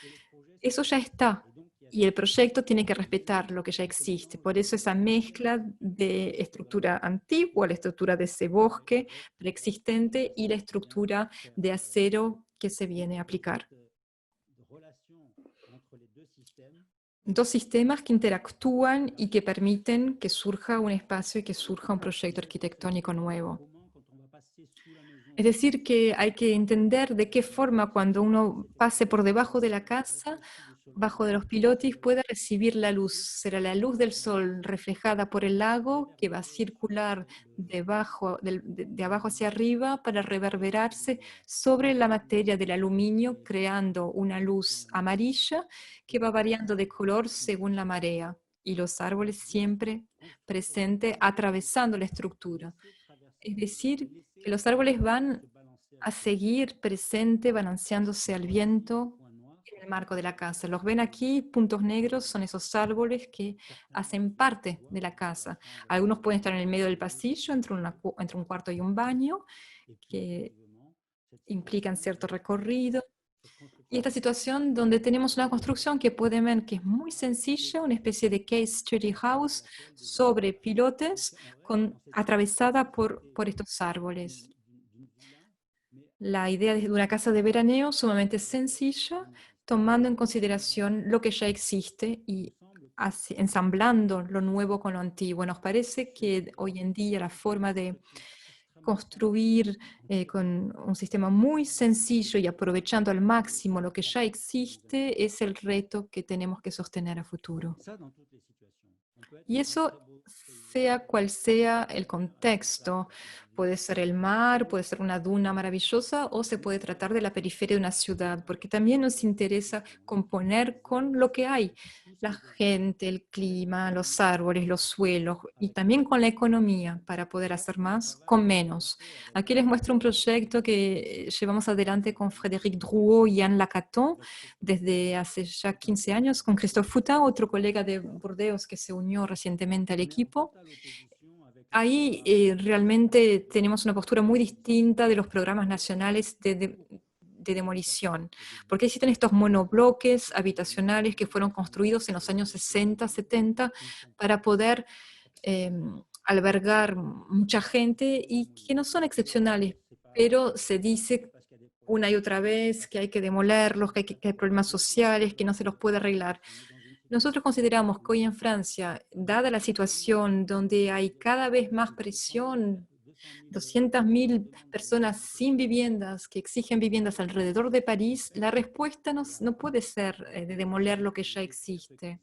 S3: Eso ya está. Y el proyecto tiene que respetar lo que ya existe. Por eso esa mezcla de estructura antigua, la estructura de ese bosque preexistente y la estructura de acero que se viene a aplicar. Dos sistemas que interactúan y que permiten que surja un espacio y que surja un proyecto arquitectónico nuevo. Es decir, que hay que entender de qué forma cuando uno pase por debajo de la casa, bajo de los pilotis, puede recibir la luz. Será la luz del sol reflejada por el lago que va a circular de abajo hacia arriba para reverberarse sobre la materia del aluminio, creando una luz amarilla que va variando de color según la marea. Y los árboles siempre presentes atravesando la estructura. Es decir, que los árboles van a seguir presente, balanceándose al viento en el marco de la casa. Los ven aquí, puntos negros son esos árboles que hacen parte de la casa. Algunos pueden estar en el medio del pasillo, entre un cuarto y un baño, que implican cierto recorrido. Y esta situación donde tenemos una construcción que pueden ver que es muy sencilla, una especie de case study house sobre pilotes atravesada por estos árboles. La idea de una casa de veraneo sumamente sencilla, tomando en consideración lo que ya existe y ensamblando lo nuevo con lo antiguo. Nos parece que hoy en día la forma de construir con un sistema muy sencillo y aprovechando al máximo lo que ya existe es el reto que tenemos que sostener a futuro. Y eso sea cual sea el contexto. Puede ser el mar, puede ser una duna maravillosa o se puede tratar de la periferia de una ciudad, porque también nos interesa componer con lo que hay. La gente, el clima, los árboles, los suelos y también con la economía para poder hacer más con menos. Aquí les muestro un proyecto que llevamos adelante con Frédéric Drouot y Anne Lacaton desde hace ya 15 años con Christophe Foutin, otro colega de Burdeos que se unió recientemente al equipo. Ahí realmente tenemos una postura muy distinta de los programas nacionales de demolición, porque existen estos monobloques habitacionales que fueron construidos en los años 60, 70 para poder albergar mucha gente y que no son excepcionales, pero se dice una y otra vez que hay que demolerlos, que hay problemas sociales, que no se los puede arreglar. Nosotros consideramos que hoy en Francia, dada la situación donde hay cada vez más presión 200.000 personas sin viviendas que exigen viviendas alrededor de París, la respuesta no puede ser de demoler lo que ya existe.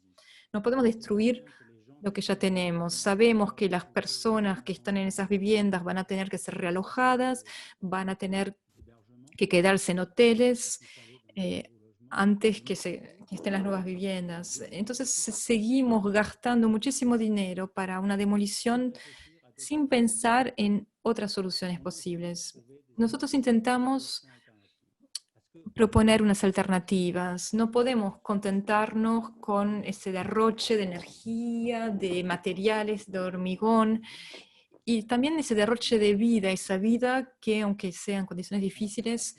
S3: No podemos destruir lo que ya tenemos. Sabemos que las personas que están en esas viviendas van a tener que ser realojadas, van a tener que quedarse en hoteles antes que estén las nuevas viviendas. Entonces seguimos gastando muchísimo dinero para una demolición sin pensar en otras soluciones posibles. Nosotros intentamos proponer unas alternativas. No podemos contentarnos con ese derroche de energía, de materiales, de hormigón, y también ese derroche de vida, esa vida que, aunque sean condiciones difíciles,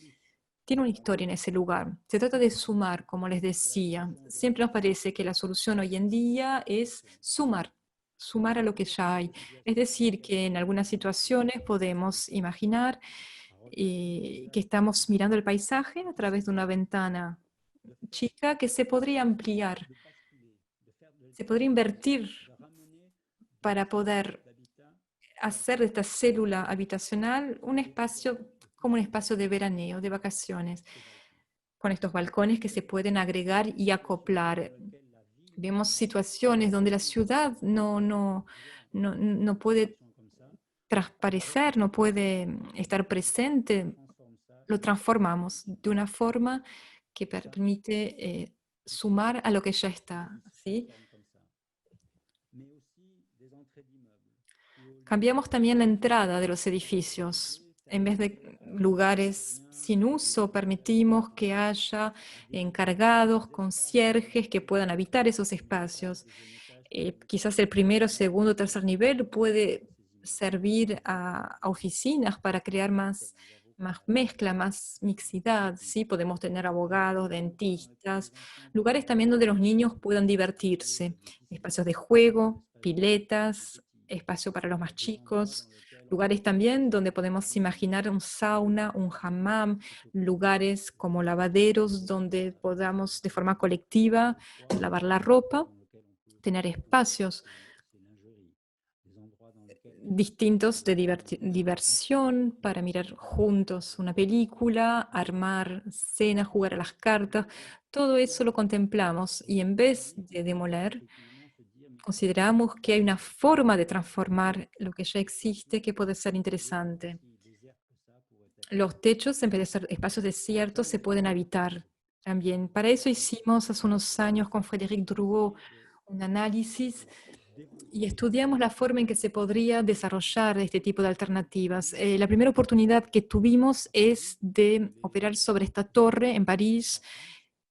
S3: tiene una historia en ese lugar. Se trata de sumar, como les decía. Siempre nos parece que la solución hoy en día es sumar a lo que ya hay. Es decir, que en algunas situaciones podemos imaginar que estamos mirando el paisaje a través de una ventana chica que se podría ampliar, se podría invertir para poder hacer de esta célula habitacional un espacio como un espacio de veraneo, de vacaciones, con estos balcones que se pueden agregar y acoplar. Vemos situaciones donde la ciudad no puede transparecer, no puede estar presente, lo transformamos de una forma que permite sumar a lo que ya está, ¿sí? Cambiamos también la entrada de los edificios. En vez de lugares sin uso, permitimos que haya encargados, concierges que puedan habitar esos espacios. Quizás el primero, segundo, tercer nivel puede servir a oficinas para crear más mezcla, más mixidad, ¿sí? Podemos tener abogados, dentistas, lugares también donde los niños puedan divertirse, espacios de juego, piletas, espacio para los más chicos, lugares también donde podemos imaginar un sauna, un hammam, lugares como lavaderos donde podamos de forma colectiva lavar la ropa, tener espacios distintos de diversión para mirar juntos una película, armar cena, jugar a las cartas. Todo eso lo contemplamos y en vez de demoler, consideramos que hay una forma de transformar lo que ya existe que puede ser interesante. Los techos, en vez de ser espacios desiertos, se pueden habitar también. Para eso hicimos hace unos años con Frédéric Drouot un análisis y estudiamos la forma en que se podría desarrollar este tipo de alternativas. La primera oportunidad que tuvimos es de operar sobre esta torre en París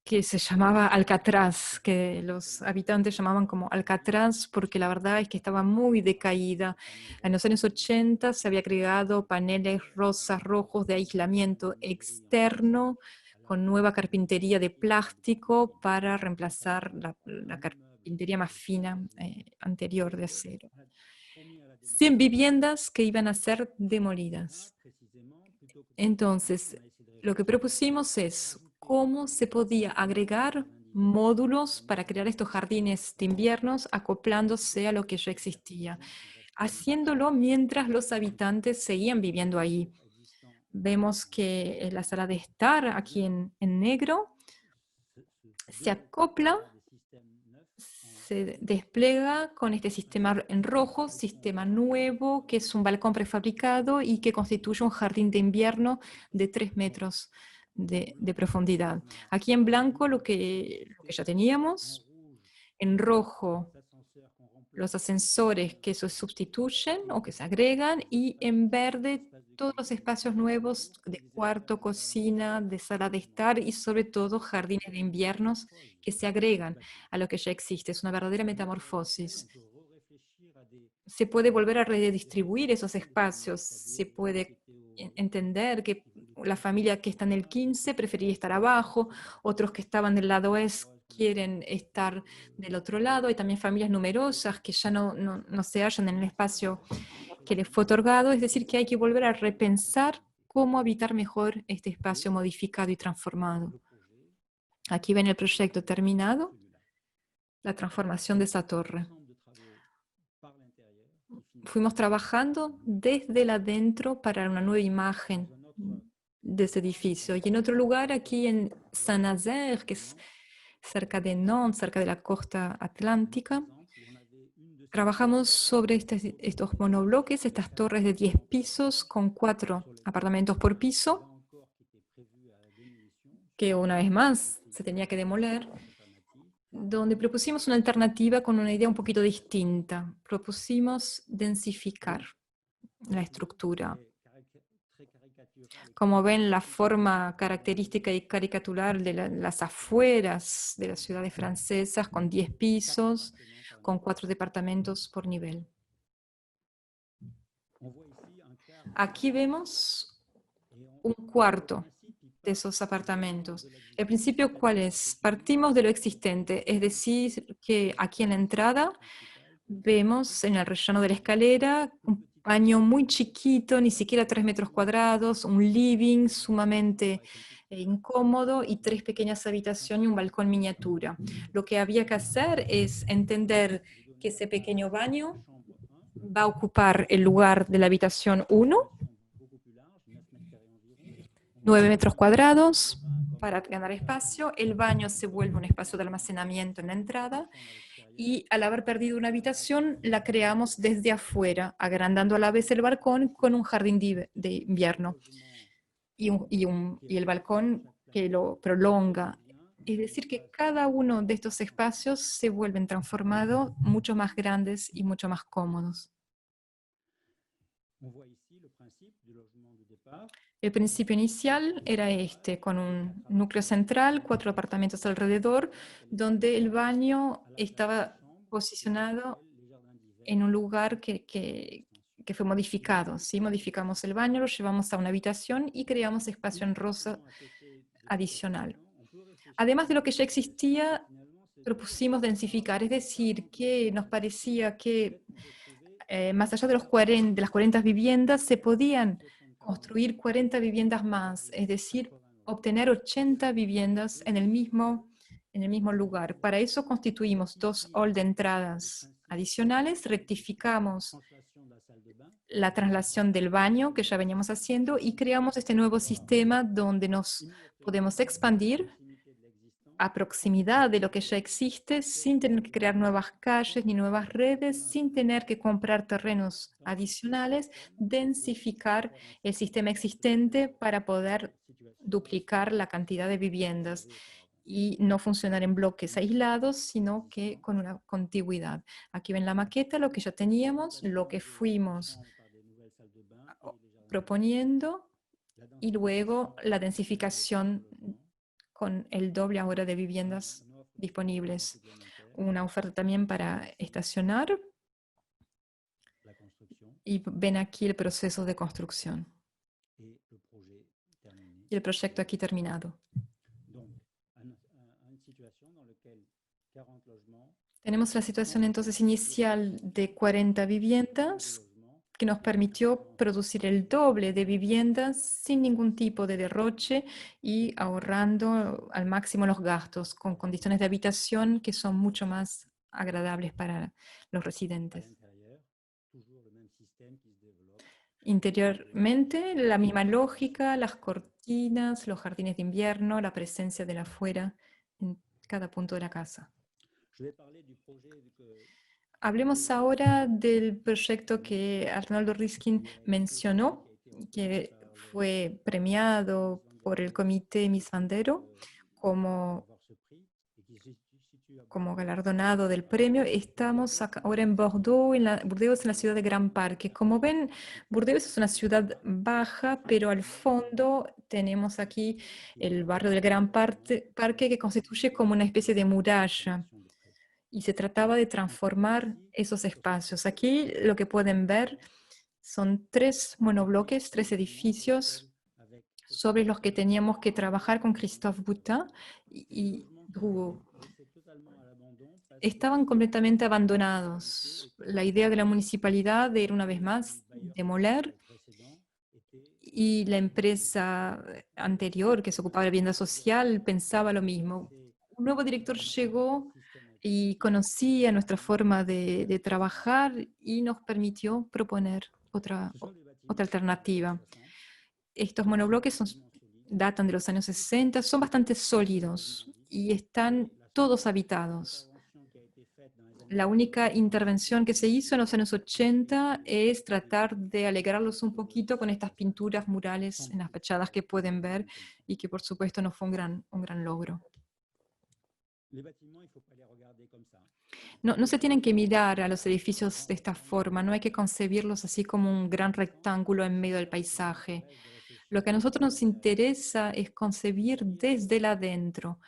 S3: que se llamaba Alcatraz, que los habitantes llamaban como Alcatraz porque la verdad es que estaba muy decaída. En los años 80 se había creado paneles rosas, rojos de aislamiento externo con nueva carpintería de plástico para reemplazar la carpintería más fina anterior de acero. 100 viviendas que iban a ser demolidas. Entonces, lo que propusimos es cómo se podía agregar módulos para crear estos jardines de inviernos acoplándose a lo que ya existía, haciéndolo mientras los habitantes seguían viviendo ahí. Vemos que la sala de estar aquí en negro se acopla, se despliega con este sistema en rojo, sistema nuevo, que es un balcón prefabricado y que constituye un jardín de invierno de 3 metros de profundidad. Aquí en blanco lo que ya teníamos, en rojo los ascensores que se sustituyen o que se agregan y en verde todos los espacios nuevos de cuarto, cocina, de sala de estar y sobre todo jardines de inviernos que se agregan a lo que ya existe. Es una verdadera metamorfosis. Se puede volver a redistribuir esos espacios, se puede entender que la familia que está en el 15 preferiría estar abajo, otros que estaban del lado oeste quieren estar del otro lado. Hay también familias numerosas que ya no se hallan en el espacio que les fue otorgado, es decir, que hay que volver a repensar cómo habitar mejor este espacio modificado y transformado. Aquí ven el proyecto terminado, la transformación de esa torre. fuimos trabajando desde el adentro para una nueva imagen de ese edificio. Y en otro lugar, aquí en Saint-Nazaire, que es cerca de Nantes, cerca de la costa atlántica, trabajamos sobre estos monobloques, estas torres de 10 pisos con 4 apartamentos por piso, que una vez más se tenía que demoler, donde propusimos una alternativa con una idea un poquito distinta. Propusimos densificar la estructura. Como ven, la forma característica y caricatural de las afueras de las ciudades francesas, con 10 pisos, con 4 departamentos por nivel. Aquí vemos un cuarto de esos apartamentos. ¿El principio cuál es? Partimos de lo existente, es decir, que aquí en la entrada vemos en el rellano de la escalera un baño muy chiquito, ni siquiera 3 metros cuadrados, un living sumamente incómodo y 3 pequeñas habitaciones y un balcón miniatura. Lo que había que hacer es entender que ese pequeño baño va a ocupar el lugar de la habitación 1, 9 metros cuadrados para ganar espacio. El baño se vuelve un espacio de almacenamiento en la entrada y al haber perdido una habitación la creamos desde afuera, agrandando a la vez el balcón con un jardín de invierno y el balcón que lo prolonga. Es decir, que cada uno de estos espacios se vuelven transformados mucho más grandes y mucho más cómodos. El principio inicial era este, con un núcleo central, 4 apartamentos alrededor, donde el baño estaba posicionado en un lugar que fue modificado. ¿Sí? Modificamos el baño, lo llevamos a una habitación y creamos espacio en rosa adicional. Además de lo que ya existía, propusimos densificar, es decir, que nos parecía que más allá de las 40 viviendas, se podían construir 40 viviendas más, es decir, obtener 80 viviendas en el mismo lugar. Para eso constituimos 2 halls de entradas adicionales, rectificamos la traslación del baño que ya veníamos haciendo y creamos este nuevo sistema donde nos podemos expandir a proximidad de lo que ya existe, sin tener que crear nuevas calles ni nuevas redes, sin tener que comprar terrenos adicionales, densificar el sistema existente para poder duplicar la cantidad de viviendas y no funcionar en bloques aislados, sino que con una contigüidad. Aquí ven la maqueta, lo que ya teníamos, lo que fuimos proponiendo y luego la densificación con el doble ahora de viviendas disponibles. Una oferta también para estacionar. Y ven aquí el proceso de construcción. Y el proyecto aquí terminado. Tenemos la situación entonces inicial de 40 viviendas que nos permitió producir el doble de viviendas sin ningún tipo de derroche y ahorrando al máximo los gastos, con condiciones de habitación que son mucho más agradables para los residentes. Interiormente, la misma lógica, las cortinas, los jardines de invierno, la presencia de la afuera en cada punto de la casa. Hablemos ahora del proyecto que Arnoldo Riskin mencionó, que fue premiado por el Comité Miss Bandero como galardonado del premio. Estamos ahora en Bordeaux, Burdeos, en la ciudad de Gran Parque. Como ven, Burdeos es una ciudad baja, pero al fondo tenemos aquí el barrio del Gran Parque que constituye como una especie de muralla. Y se trataba de transformar esos espacios. Aquí lo que pueden ver son 3 monobloques, 3 edificios sobre los que teníamos que trabajar con Christophe Boutin y Drouot. Estaban completamente abandonados. La idea de la municipalidad era una vez más demoler y la empresa anterior que se ocupaba de vivienda social pensaba lo mismo. Un nuevo director llegó y conocía nuestra forma de trabajar y nos permitió proponer otra alternativa. Estos monobloques datan de los años 60, son bastante sólidos y están todos habitados. La única intervención que se hizo en los años 80 es tratar de alegrarlos un poquito con estas pinturas murales en las fachadas que pueden ver y que por supuesto no fue un gran logro. No se tienen que mirar a los edificios de esta forma, no hay que concebirlos así como un gran rectángulo en medio del paisaje. Lo que a nosotros nos interesa es concebir desde el adentro,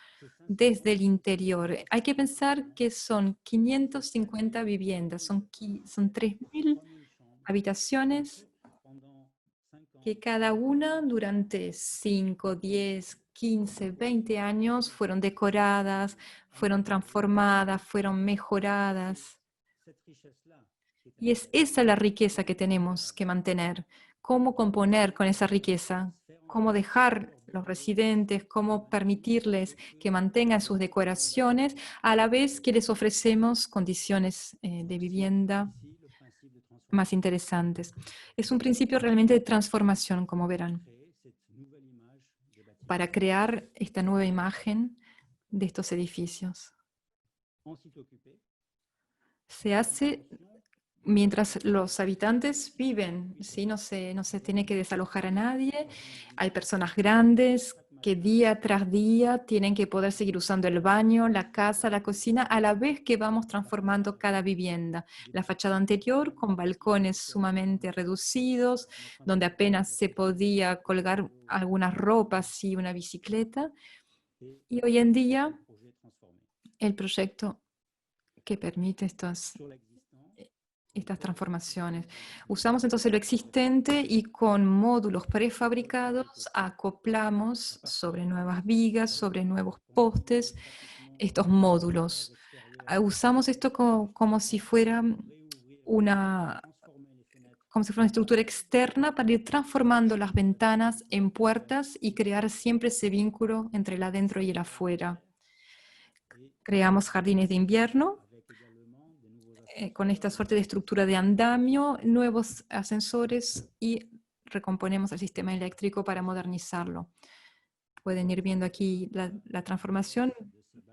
S3: desde el interior. Hay que pensar que son 550 viviendas, son 3.000 habitaciones que cada una durante 5, 10, 15, 20 años fueron decoradas, fueron transformadas, fueron mejoradas. Y es esa la riqueza que tenemos que mantener. ¿Cómo componer con esa riqueza? ¿Cómo dejar los residentes, cómo permitirles que mantengan sus decoraciones a la vez que les ofrecemos condiciones de vivienda más interesantes? Es un principio realmente de transformación, como verán, para crear esta nueva imagen de estos edificios. Se hace mientras los habitantes viven, ¿sí? No se tiene que desalojar a nadie. Hay personas grandes que día tras día tienen que poder seguir usando el baño, la casa, la cocina, a la vez que vamos transformando cada vivienda. La fachada anterior con balcones sumamente reducidos, donde apenas se podía colgar algunas ropas y una bicicleta. Y hoy en día el proyecto que permite estas transformaciones. Usamos entonces lo existente y con módulos prefabricados acoplamos sobre nuevas vigas, sobre nuevos postes, estos módulos. Usamos esto como si fuera una estructura externa para ir transformando las ventanas en puertas y crear siempre ese vínculo entre el adentro y el afuera. Creamos jardines de invierno con esta suerte de estructura de andamio, nuevos ascensores y recomponemos el sistema eléctrico para modernizarlo. Pueden ir viendo aquí la transformación.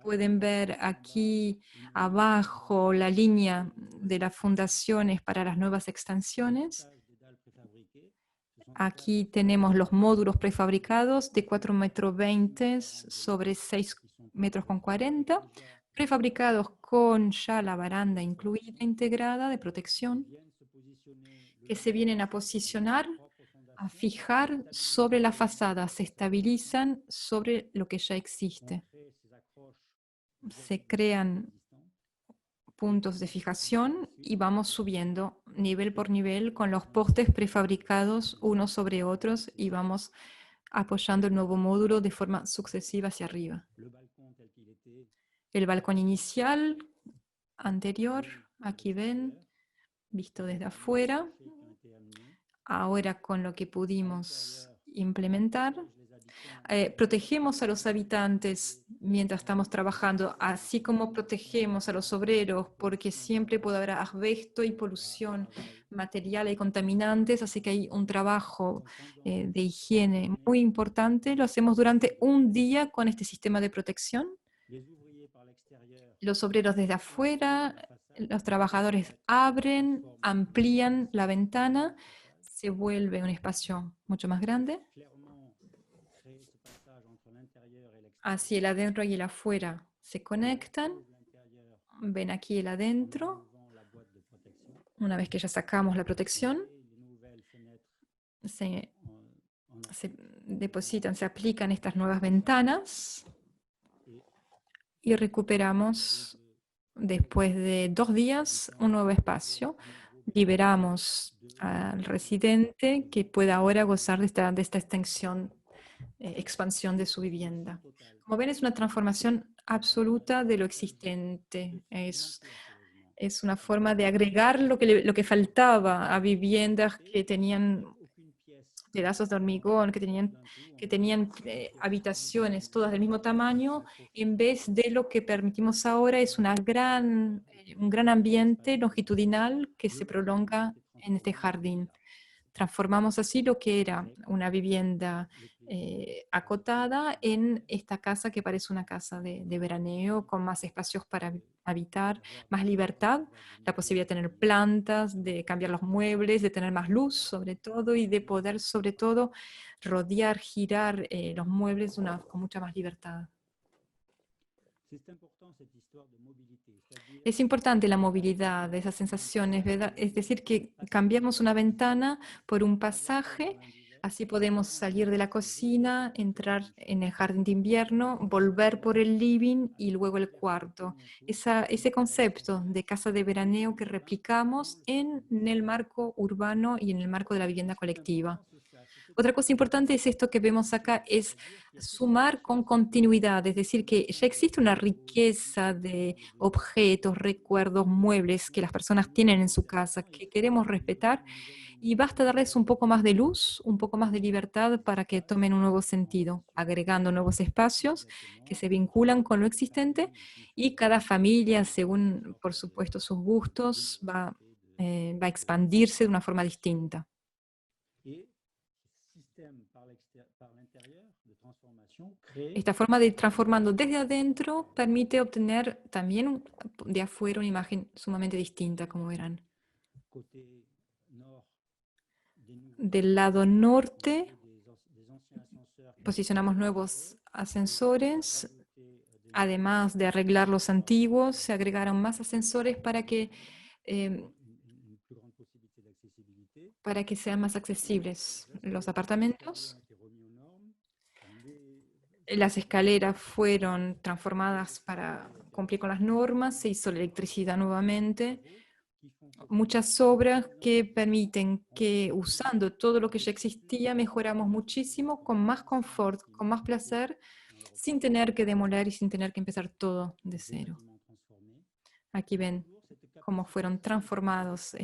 S3: Pueden ver aquí abajo la línea de las fundaciones para las nuevas extensiones. Aquí tenemos los módulos prefabricados de 4,20 m sobre 6,40 m, prefabricados con ya la baranda incluida, integrada de protección, que se vienen a posicionar, a fijar sobre la fachada, se estabilizan sobre lo que ya existe. Se crean puntos de fijación y vamos subiendo nivel por nivel con los postes prefabricados unos sobre otros y vamos apoyando el nuevo módulo de forma sucesiva hacia arriba. El balcón inicial, anterior, aquí ven, visto desde afuera. Ahora con lo que pudimos implementar, protegemos a los habitantes mientras estamos trabajando, así como protegemos a los obreros, porque siempre puede haber asbesto y polución material y contaminantes, así que hay un trabajo de higiene muy importante. Lo hacemos durante un día con este sistema de protección. Los obreros desde afuera, los trabajadores abren, amplían la ventana, se vuelve un espacio mucho más grande. Así el adentro y el afuera se conectan. Ven aquí el adentro. Una vez que ya sacamos la protección, se depositan, se aplican estas nuevas ventanas y recuperamos, después de 2 días, un nuevo espacio. Liberamos al residente que pueda ahora gozar de esta extensión, expansión de su vivienda. Como ven, es una transformación absoluta de lo existente. Es una forma de agregar lo que faltaba a viviendas que tenían pedazos de hormigón, que tenían habitaciones todas del mismo tamaño, en vez de lo que permitimos ahora es un gran ambiente longitudinal que se prolonga en este jardín. Transformamos así lo que era una vivienda acotada en esta casa que parece una casa de veraneo, con más espacios para habitar, más libertad, la posibilidad de tener plantas, de cambiar los muebles, de tener más luz sobre todo y de poder sobre todo rodear, girar los muebles con mucha más libertad.
S2: C'est important cette histoire de mobilité, c'est-à-dire
S3: Es importante la movilidad de esas sensaciones, ¿verdad? Es decir, que cambiamos una ventana por un pasaje, así podemos salir de la cocina, entrar en el jardín de invierno, volver por el living y luego el cuarto. Ese concepto de casa de veraneo que replicamos en el marco urbano y en el marco de la vivienda colectiva. Otra cosa importante es esto que vemos acá, es sumar con continuidad, es decir, que ya existe una riqueza de objetos, recuerdos, muebles que las personas tienen en su casa, que queremos respetar, y basta darles un poco más de luz, un poco más de libertad para que tomen un nuevo sentido, agregando nuevos espacios que se vinculan con lo existente, y cada familia, según, por supuesto, sus gustos, va a expandirse de una forma distinta.
S2: et ce système par l'intérieur de transformation crée
S3: Esta forma de ir transformando desde adentro permite obtener también de afuera una imagen sumamente distinta, como verán.
S2: côté nord des nouveaux
S3: Del lado norte
S2: des anciens ascenseurs
S3: posicionamos nuevos ascensores.
S2: ajoutés des
S3: Además de arreglar los antiguos, se agregaron más ascensores eh,
S2: une plus grande possibilité d'accessibilité.
S3: para que sean más accesibles los apartamentos.
S2: ont été remis aux normes. Les
S3: Las escaleras fueron transformadas para cumplir con las normas, se hizo la electricidad nuevamente.
S2: qui font que
S3: Muchas obras que permiten que usando todo lo que ya existía mejoramos muchísimo, con más confort, con más placer, sin tener que demoler y sin tener que empezar todo de
S2: des
S3: cero.
S2: bâtiments transformés.
S3: Aquí ven
S2: Toujours cette
S3: cómo fueron
S2: capacité
S3: transformados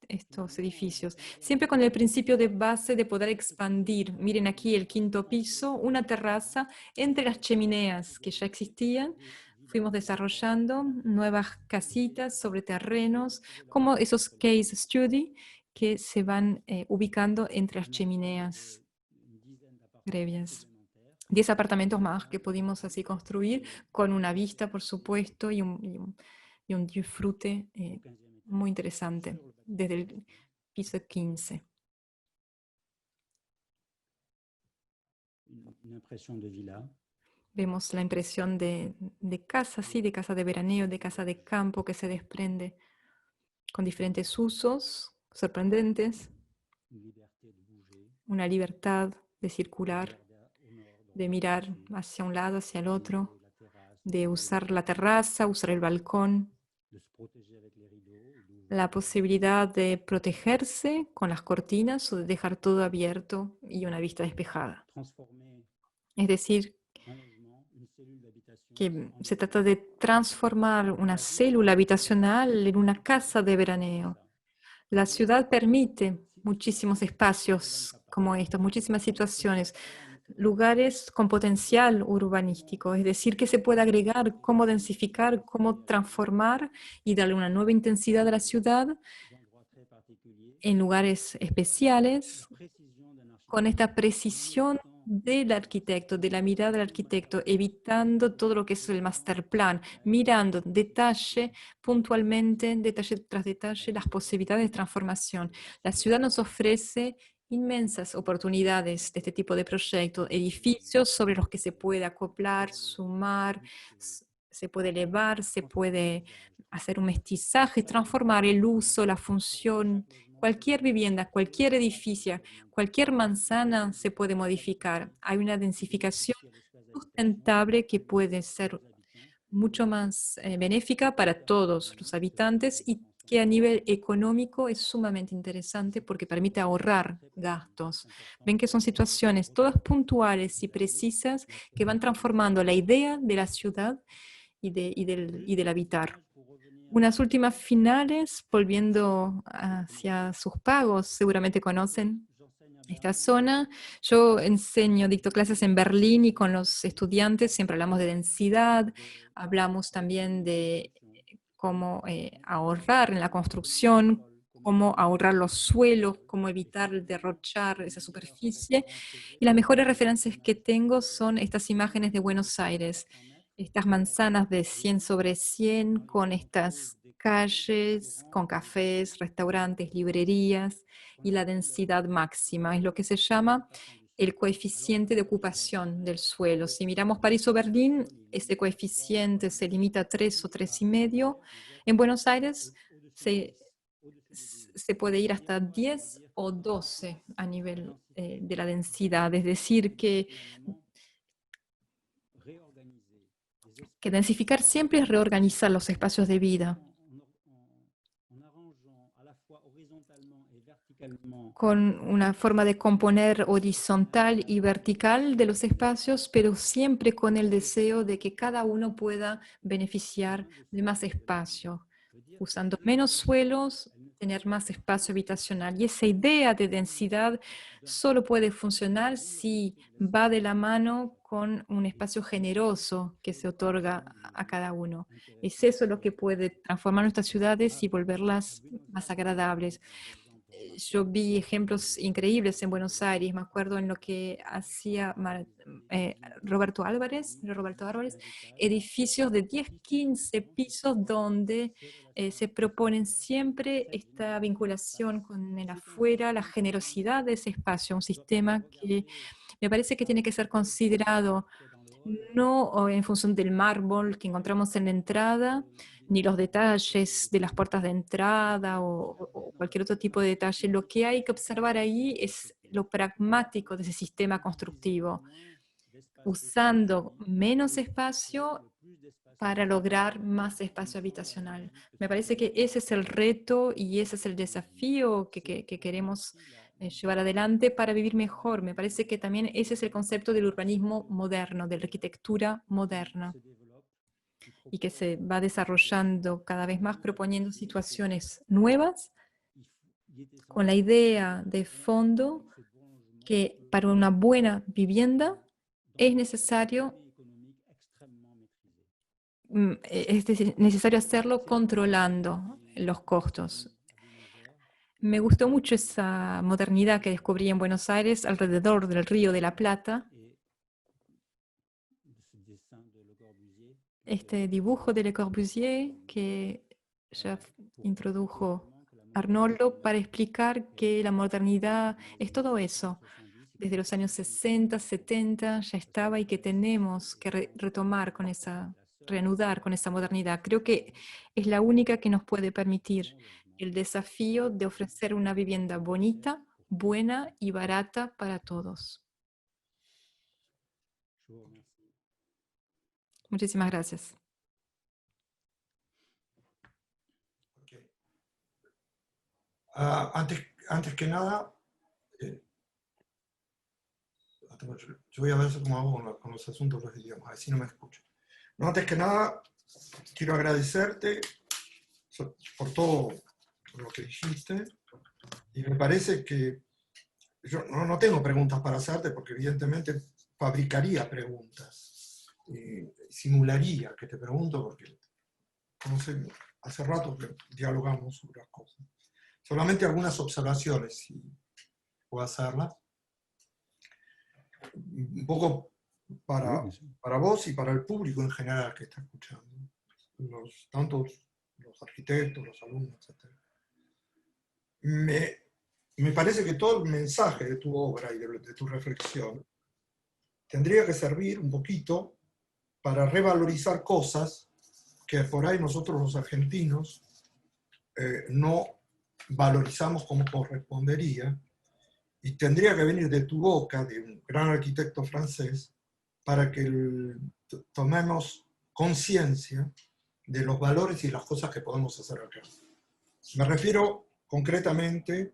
S3: estos edificios. Siempre con el principio de base de poder expandir. Miren aquí el quinto piso, una terraza entre las chimeneas que ya existían. Fuimos desarrollando nuevas casitas sobre terrenos, como esos case study que se van ubicando entre las chimeneas
S2: une dizaine d'appartements
S3: previas.
S2: supplémentaires
S3: 10 apartamentos más que pudimos así construir, con una vista, por supuesto, y un disfrute
S2: au 15e étage.
S3: muy interesante desde el piso 15.
S2: Une impression de villa.
S3: Vemos la impresión de casa, sí, de casa de veraneo, de casa de campo que se desprende con diferentes usos sorprendentes,
S2: Une liberté de bouger,
S3: una libertad de circular,
S2: au nord,
S3: de mirar hacia un lado, hacia el otro,
S2: la terrasse,
S3: de usar la terraza, usar el balcón,
S2: de se protéger avec les rideaux, et d'ouvrir
S3: la posibilidad de protegerse con las cortinas o de dejar todo abierto y una vista despejada.
S2: transformer
S3: Es decir,
S2: un logement, une cellule d'habitation
S3: que
S2: en
S3: se trata de transformar una célula habitacional en una casa de veraneo. La ciudad permite muchísimos espacios como estos, muchísimas situaciones, lugares con potencial urbanístico, es decir, que se puede agregar, cómo densificar, cómo transformar y darle una nueva intensidad a la ciudad
S2: des endroits très particuliers,
S3: en lugares especiales,
S2: précision d'un
S3: con
S2: architecte,
S3: esta precisión del arquitecto, de la mirada del arquitecto, evitando todo lo que es el master plan, mirando detalle, puntualmente, detalle tras detalle, las posibilidades de transformación. La ciudad nos ofrece inmensas oportunidades de este tipo de proyectos, edificios sobre los que se puede acoplar, sumar, se puede elevar, se puede hacer un mestizaje, transformar el uso, la función. Cualquier vivienda, cualquier edificio, cualquier manzana se puede modificar. Hay una densificación sustentable que puede ser mucho más benéfica para todos los habitantes y que a nivel económico es sumamente interesante porque permite ahorrar gastos. Ven que son situaciones todas puntuales y precisas que van transformando la idea de la ciudad y del habitar. Unas últimas finales, volviendo hacia sus pagos, seguramente conocen esta zona. Yo dicto clases en Berlín y con los estudiantes siempre hablamos de densidad, hablamos también de cómo ahorrar en la construcción, cómo ahorrar los suelos, cómo evitar derrochar esa superficie. Y las mejores referencias que tengo son estas imágenes de Buenos Aires, estas manzanas de 100 sobre 100 con estas calles, con cafés, restaurantes, librerías y la densidad máxima. Es lo que se llama el coeficiente de ocupación del suelo. Si miramos París o Berlín, ese coeficiente se limita a 3 o 3,5. En Buenos Aires se puede ir hasta 10 o 12 a nivel de la densidad. Es decir, que densificar siempre es reorganizar los espacios de vida con una forma de componer horizontal y vertical de los espacios, pero siempre con el deseo de que cada uno pueda beneficiar de más espacio, usando menos suelos, tener más espacio habitacional. Y esa idea de densidad solo puede funcionar si va de la mano con un espacio generoso que se otorga a cada uno. Es eso lo que puede transformar nuestras ciudades y volverlas más agradables. Yo vi ejemplos increíbles en Buenos Aires, me acuerdo en lo que hacía Roberto Álvarez, edificios de 10, 15 pisos donde se proponen siempre esta vinculación con el afuera, la generosidad de ese espacio, un sistema que me parece que tiene que ser considerado no en función del mármol que encontramos en la entrada, ni los detalles de las puertas de entrada o cualquier otro tipo de detalle. Lo que hay que observar ahí es lo pragmático de ese sistema constructivo, usando menos espacio para lograr más espacio habitacional. Me parece que ese es el reto y ese es el desafío que queremos llevar adelante para vivir mejor. Me parece que también ese es el concepto del urbanismo moderno, de la arquitectura moderna, y que se va desarrollando cada vez más proponiendo situaciones nuevas con la idea de fondo que para una buena vivienda es necesario hacerlo controlando los costos. Me gustó mucho esa modernidad que descubrí en Buenos Aires alrededor del Río de la Plata. Este dibujo de Le Corbusier que ya introdujo Arnoldo para explicar que la modernidad es todo eso. Desde los años 60, 70 ya estaba y que tenemos que retomar con reanudar con esa modernidad. Creo que es la única que nos puede permitir el desafío de ofrecer una vivienda bonita, buena y barata para todos. Muchísimas gracias.
S1: Okay. Antes que nada, yo voy a ver cómo hago con los asuntos de los idiomas, así no me escucho. No, antes que nada, quiero agradecerte por todo lo que dijiste, y me parece que yo no tengo preguntas para hacerte, porque evidentemente fabricaría preguntas, simularía que te pregunto, porque no sé, hace rato que dialogamos sobre las cosas. Solamente algunas observaciones, si puedo hacerlas. Un poco para vos y para el público en general que está escuchando, tanto los arquitectos, los alumnos, etc. Me parece que todo el mensaje de tu obra y de tu reflexión tendría que servir un poquito para revalorizar cosas que por ahí nosotros los argentinos no valorizamos como correspondería, y tendría que venir de tu boca, de un gran arquitecto francés, para que tomemos conciencia de los valores y las cosas que podemos hacer acá. Me refiero concretamente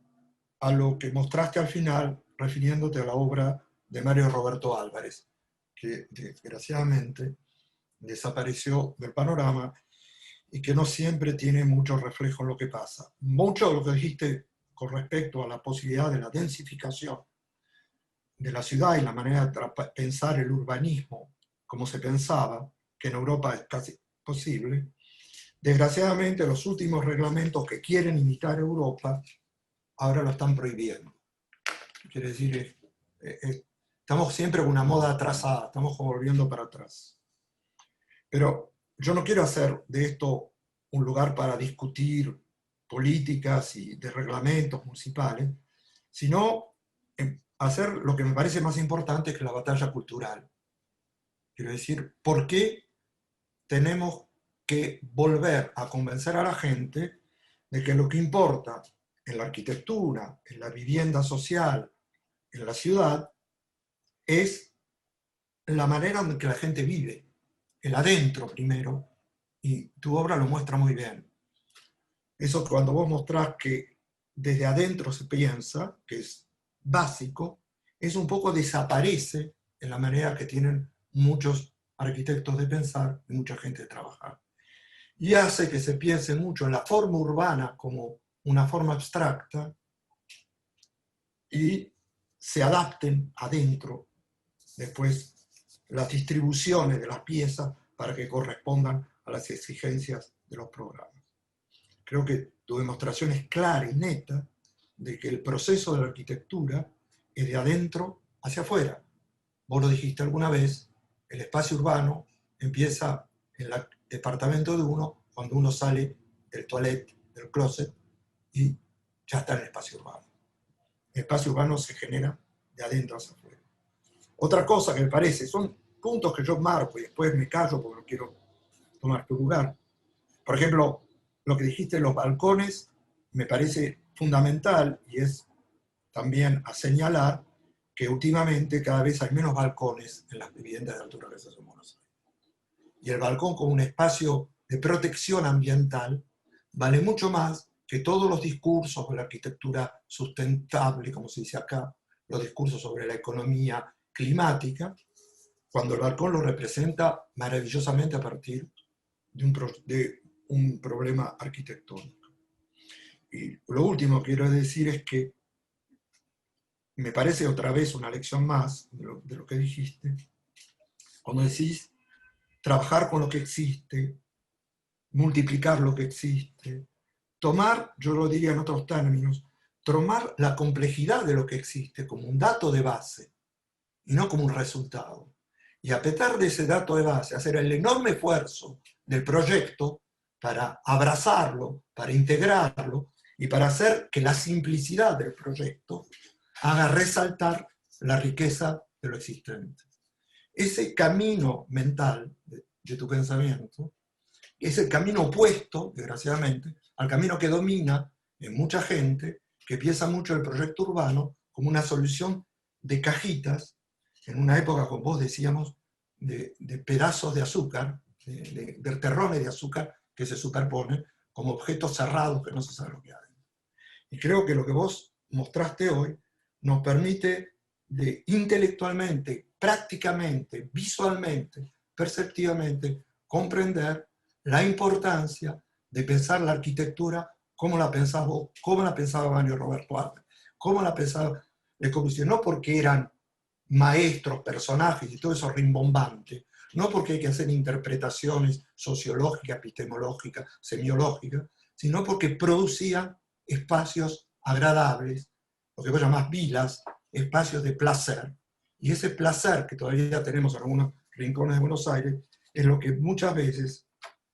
S1: a lo que mostraste al final, refiriéndote a la obra de Mario Roberto Álvarez, que desgraciadamente desapareció del panorama y que no siempre tiene mucho reflejo en lo que pasa. Mucho de lo que dijiste con respecto a la posibilidad de la densificación de la ciudad y la manera de pensar el urbanismo como se pensaba, que en Europa es casi posible, desgraciadamente los últimos reglamentos que quieren imitar Europa ahora lo están prohibiendo. Quiere decir, estamos siempre con una moda atrasada, estamos como volviendo para atrás. Pero yo no quiero hacer de esto un lugar para discutir políticas y de reglamentos municipales, sino hacer lo que me parece más importante, que es la batalla cultural. Quiero decir, ¿por qué tenemos que volver a convencer a la gente de que lo que importa en la arquitectura, en la vivienda social, en la ciudad, es la manera en que la gente vive, el adentro primero, y tu obra lo muestra muy bien. Eso cuando vos mostrás que desde adentro se piensa, que es básico, eso un poco desaparece en la manera que tienen muchos arquitectos de pensar y mucha gente de trabajar. Y hace que se piense mucho en la forma urbana como una forma abstracta y se adapten adentro después las distribuciones de las piezas para que correspondan a las exigencias de los programas. Creo que tu demostración es clara y neta de que el proceso de la arquitectura es de adentro hacia afuera. Vos lo dijiste alguna vez, el espacio urbano empieza en el departamento de uno cuando uno sale del toilet, del closet, y ya está en el espacio urbano. El espacio urbano se genera de adentro hacia afuera. Otra cosa que me parece, son puntos que yo marco y después me callo porque no quiero tomar tu lugar. Por ejemplo, lo que dijiste de los balcones me parece fundamental y es también a señalar que últimamente cada vez hay menos balcones en las viviendas de altura que se hacen en Buenos Aires. Y el balcón como un espacio de protección ambiental vale mucho más que todos los discursos de la arquitectura sustentable, como se dice acá, los discursos sobre la economía climática, cuando el balcón lo representa maravillosamente a partir de un problema arquitectónico. Y lo último que quiero decir es que me parece otra vez una lección más de lo que dijiste, cuando decís trabajar con lo que existe, multiplicar lo que existe, tomar, yo lo diría en otros términos, tomar la complejidad de lo que existe como un dato de base y no como un resultado. Y a pesar de ese dato de base, hacer el enorme esfuerzo del proyecto para abrazarlo, para integrarlo y para hacer que la simplicidad del proyecto haga resaltar la riqueza de lo existente. Ese camino mental de tu pensamiento es el camino opuesto, desgraciadamente, al camino que domina en mucha gente que piensa mucho el proyecto urbano como una solución de cajitas, en una época, como vos decíamos, de pedazos de azúcar, de terrones de azúcar que se superponen como objetos cerrados que no se sabe lo que hay. Y creo que lo que vos mostraste hoy nos permite de intelectualmente, prácticamente, visualmente, perceptivamente, comprender la importancia de pensar la arquitectura como la pensaba vos, como la pensaba Mario Roberto Arlt, como la pensaba Le Corbusier, no porque eran maestros, personajes y todo eso rimbombante, no porque hay que hacer interpretaciones sociológicas, epistemológicas, semiológicas, sino porque producían espacios agradables, lo que vos llamás vilas, espacios de placer. Y ese placer que todavía tenemos en algunos rincones de Buenos Aires es lo que muchas veces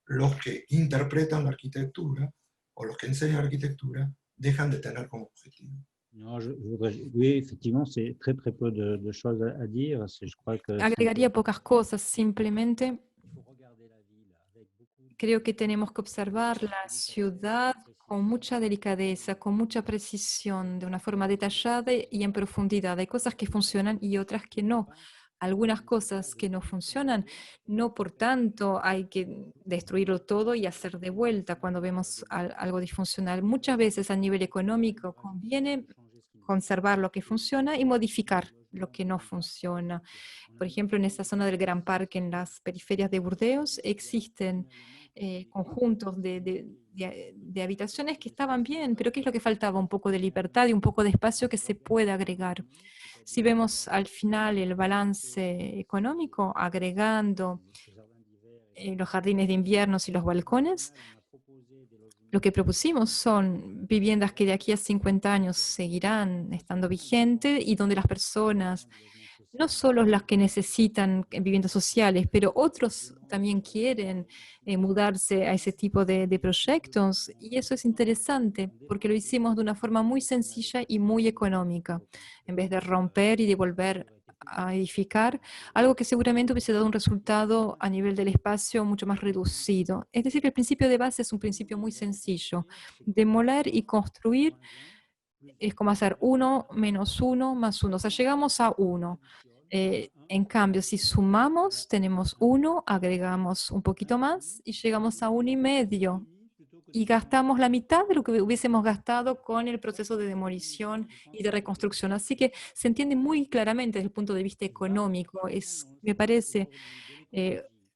S1: los que interpretan la arquitectura o los que enseñan arquitectura dejan de tener como objetivo.
S2: Non, oui, effectivement, c'est très très peu de choses à dire. Je crois que
S3: Agregaría pocas cosas, simplemente
S2: il faut regarder la ville avec beaucoup
S3: creo que tenemos que observar la ciudad con mucha delicadeza, con mucha precisión, de una forma detallada y en profundidad. Hay cosas que funcionan y otras que no. Algunas cosas que no funcionan, no por tanto hay que destruirlo todo y hacer de vuelta cuando vemos algo disfuncional. Muchas veces a nivel económico conviene conservar lo que funciona y modificar lo que no funciona. Por ejemplo, en esta zona del Gran Parque, en las periferias de Burdeos, existen conjuntos de habitaciones que estaban bien, pero ¿qué es lo que faltaba? Un poco de libertad y un poco de espacio que se puede agregar. Si vemos al final el balance económico, agregando los jardines de invierno y los balcones, lo que propusimos son viviendas que de aquí a 50 años seguirán estando vigentes y donde las personas, no solo las que necesitan viviendas sociales, pero otros también quieren mudarse a ese tipo de proyectos. Y eso es interesante porque lo hicimos de una forma muy sencilla y muy económica, en vez de romper y de volver a edificar, algo que seguramente hubiese dado un resultado a nivel del espacio mucho más reducido. Es decir, que el principio de base es un principio muy sencillo. Demoler y construir es como hacer 1 menos 1 más 1. O sea, llegamos a 1. En cambio, si sumamos, tenemos 1, agregamos un poquito más y llegamos a 1,5. Y gastamos la mitad de lo que hubiésemos gastado con el proceso de demolición y de reconstrucción. Así que se entiende muy claramente desde el punto de vista económico. Me parece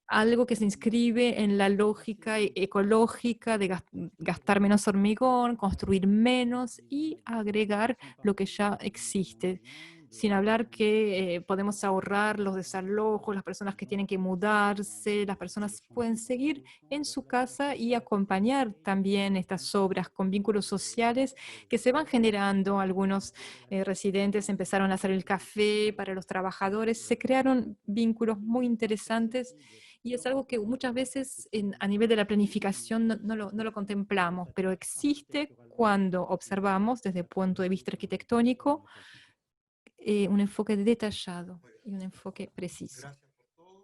S3: algo que se inscribe en la lógica ecológica de gastar menos hormigón, construir menos y agregar lo que ya existe. Sin hablar que podemos ahorrar los desalojos, las personas que tienen que mudarse, las personas pueden seguir en su casa y acompañar también estas obras con vínculos sociales que se van generando. Algunos residentes empezaron a hacer el café para los trabajadores, se crearon vínculos muy interesantes y es algo que muchas veces a nivel de la planificación no lo contemplamos, pero existe cuando observamos desde el punto de vista arquitectónico un enfoque detallado y un enfoque preciso.
S1: Gracias por todo.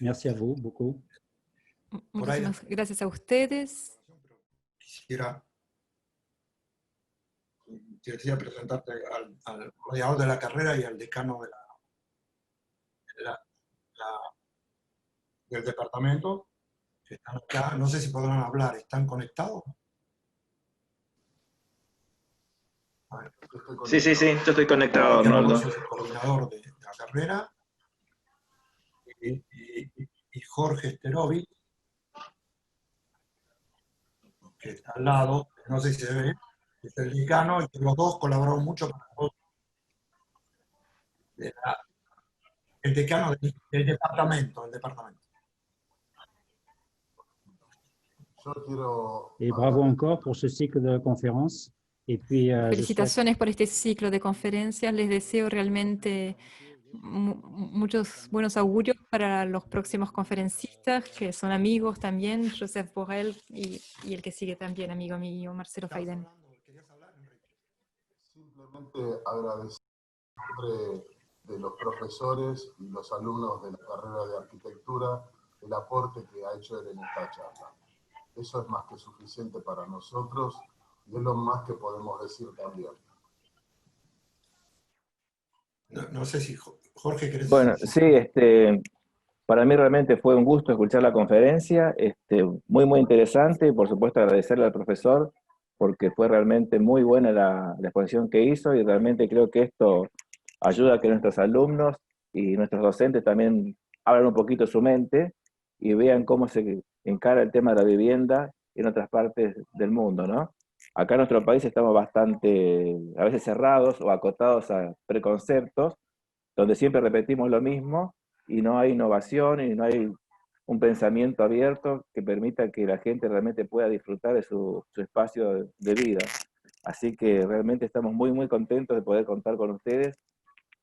S1: No sé,
S2: Merci à vous beaucoup.
S1: por ahí
S3: Muchísimas gracias a ustedes.
S1: pero quisiera presentarte al coordinador de la carrera y al decano del departamento, que están acá. No sé si podrán hablar, ¿están conectados?
S4: Sí, sí, sí, yo estoy conectado,
S1: Guillermo
S4: Arnoldo.
S1: Bocio es el coordinador de la carrera, y Jorge Sterovic, que está al lado, no sé si se ve, es el decano, y que los dos colaboraron mucho con el decano del departamento.
S5: Yo quiero
S2: Et bravo encore pour ce cycle de conférences. Et puis, je souhaite
S3: Felicitaciones por este ciclo de conferencias. Les deseo realmente muchos buenos augurios para los próximos conferencistas, que son amigos también, Joseph Borrell y el que sigue también, amigo mío, Marcelo Faiden.
S5: simplemente agradecer en nombre de los profesores y los alumnos de la carrera de arquitectura el aporte que ha hecho él en esta charla. Eso es más que suficiente para nosotros y es lo más que podemos decir también.
S1: No sé si Jorge querés
S4: Bueno,
S1: decir.
S4: sí, para mí realmente fue un gusto escuchar la conferencia, muy, muy interesante, y por supuesto agradecerle al profesor, porque fue realmente muy buena la exposición que hizo, y realmente creo que esto ayuda a que nuestros alumnos y nuestros docentes también abran un poquito su mente y vean cómo se encara el tema de la vivienda en otras partes del mundo, ¿no? Acá en nuestro país estamos bastante, a veces cerrados o acotados a preconceptos, donde siempre repetimos lo mismo y no hay innovación y no hay un pensamiento abierto que permita que la gente realmente pueda disfrutar de su espacio de vida. Así que realmente estamos muy, muy contentos de poder contar con ustedes,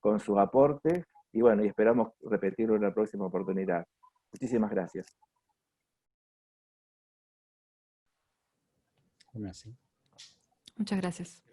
S4: con sus aportes, y bueno, y esperamos repetirlo en la próxima oportunidad. Muchísimas gracias.
S2: merci.
S3: Muchas gracias.